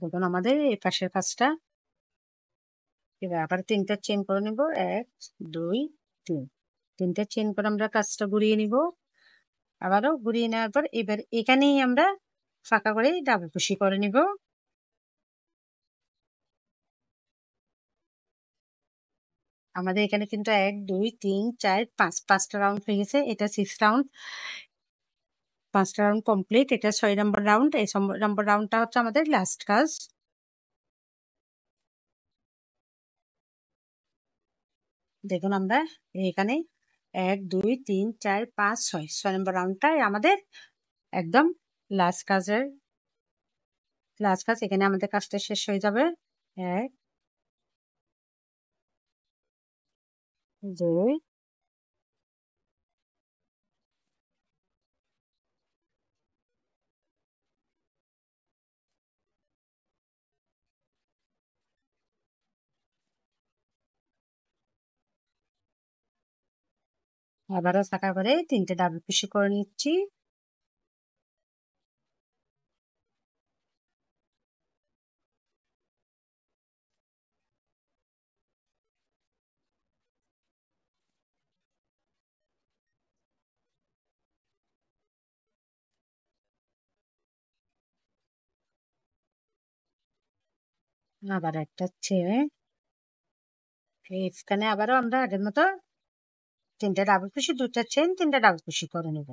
A: দেখুন আমাদের এই পাশের কাজটা এবার আবার 3টা চেন করে নিব। 1 2 3 3টা চেন করে আমরা কাজটা ঘুরিয়ে নিব। আবারও ঘুরিয়ে নেওয়ার পর এবার এখানেই আমরা ফাঁকা করে ডাবল কুশি করে নিব। আমাদের এখানে কিন্তু 1 2 3 4 5 5টা রাউন্ড হয়ে গেছে। এটা 6 রাউন্ড। 5টা রাউন্ড কমপ্লিট। এটা 6 নম্বর রাউন্ড। এই নম্বর রাউন্ডটা হচ্ছে আমাদের লাস্ট কাজ। দেখুন আমরা এখানে 1 2 3 4 5 6 নম্বর রাউন্ডটাই আমাদের একদম লাস্ট কাজ। এখানে আমাদের কাজটা শেষ হয়ে যাবে। 1 2 আবারও চাকা করে 3টে ডাবল কুশি করে নিচ্ছি। আবার একটা ছেড়ে এখানে আবারও আমরা আগের মতো 3টে ডাবল কুশি, 2টা চেন, 3টে ডাবল কুশি করে নেব।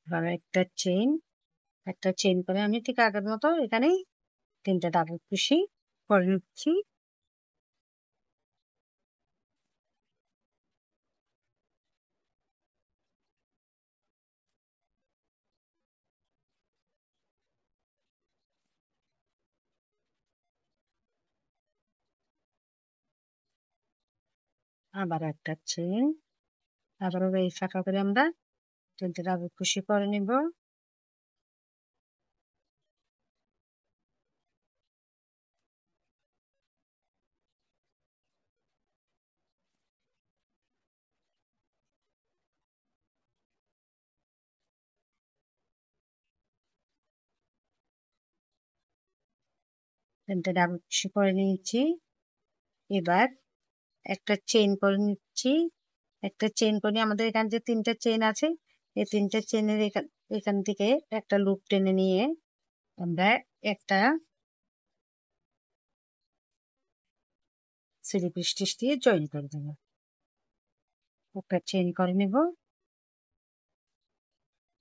A: এবার একটা চেন করে আমি ঠিক আগের মতো এখানেই 3টে ডাবল কুশি করে নিচ্ছি। আবার একটা চেন, আবারও এই ফাঁকা করে আমরা 3টে ডাবল কুশি করে নিব। তিনটে ডাবল কুশি করে নিয়েছি। এবার একটা চেন করে নিচ্ছি। একটা চেন করে আমাদের এখানে যে 3টে চেন আছে, এই 3টে চেনের এখান থেকে একটা লুপ টেনে নিয়ে আমরা একটা স্লিপ স্টিচ দিয়ে জয়েন করে দেবো। একটা চেন করে নেব।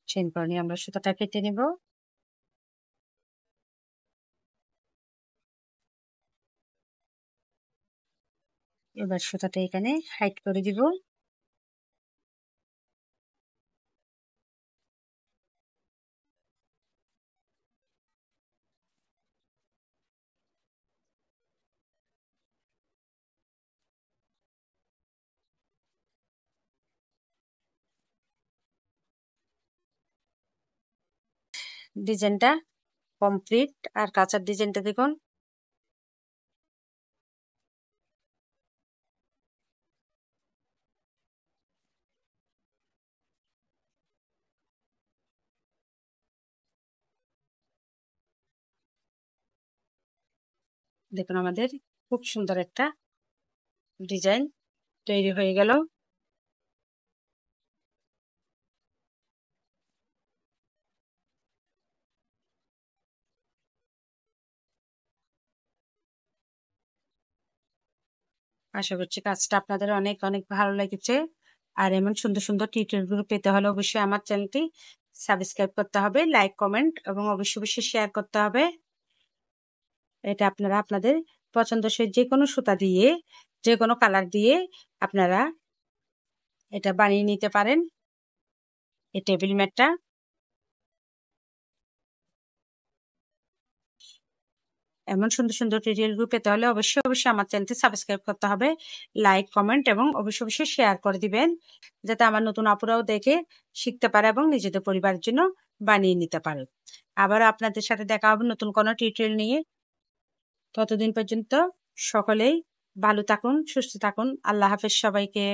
A: চেন করে নিয়ে আমরা সুতাটা কেটে নেব। এবার সুতাটা এখানে হাইড করে দিব। ডিজাইনটা কমপ্লিট। আর কাঁচার ডিজাইনটা দেখুন। দেখুন আমাদের খুব সুন্দর একটা ডিজাইন তৈরি হয়ে গেল। আশা করছি কাজটা আপনাদের অনেক অনেক ভালো লেগেছে। আর এমন সুন্দর সুন্দর টিউটোরিয়ালগুলো পেতে হলে অবশ্যই আমার চ্যানেলটি সাবস্ক্রাইব করতে হবে, লাইক কমেন্ট এবং অবশ্যই শেয়ার করতে হবে। এটা আপনারা আপনাদের পছন্দসই যে কোনো সুতা দিয়ে, যে কোনো কালার দিয়ে আপনারা এটা বানিয়ে নিতে পারেন। এই টেবিল ম্যাটটা এমন সুন্দর সুন্দর টিউটোরিয়ালগুলো পেতে হলে অবশ্যই আমার চ্যানেলটি সাবস্ক্রাইব করতে হবে, লাইক কমেন্ট এবং অবশ্যই শেয়ার করে দিবেন, যাতে আমার নতুন আপুরাও দেখে শিখতে পারে এবং নিজেদের পরিবারের জন্য বানিয়ে নিতে পারে। আবার আপনাদের সাথে দেখা হবে নতুন কোনো টিউটোরিয়াল নিয়ে। ততদিন পর্যন্ত সকলেই ভালো থাকুন, সুস্থ থাকুন। আল্লাহ হাফেজ সবাইকে।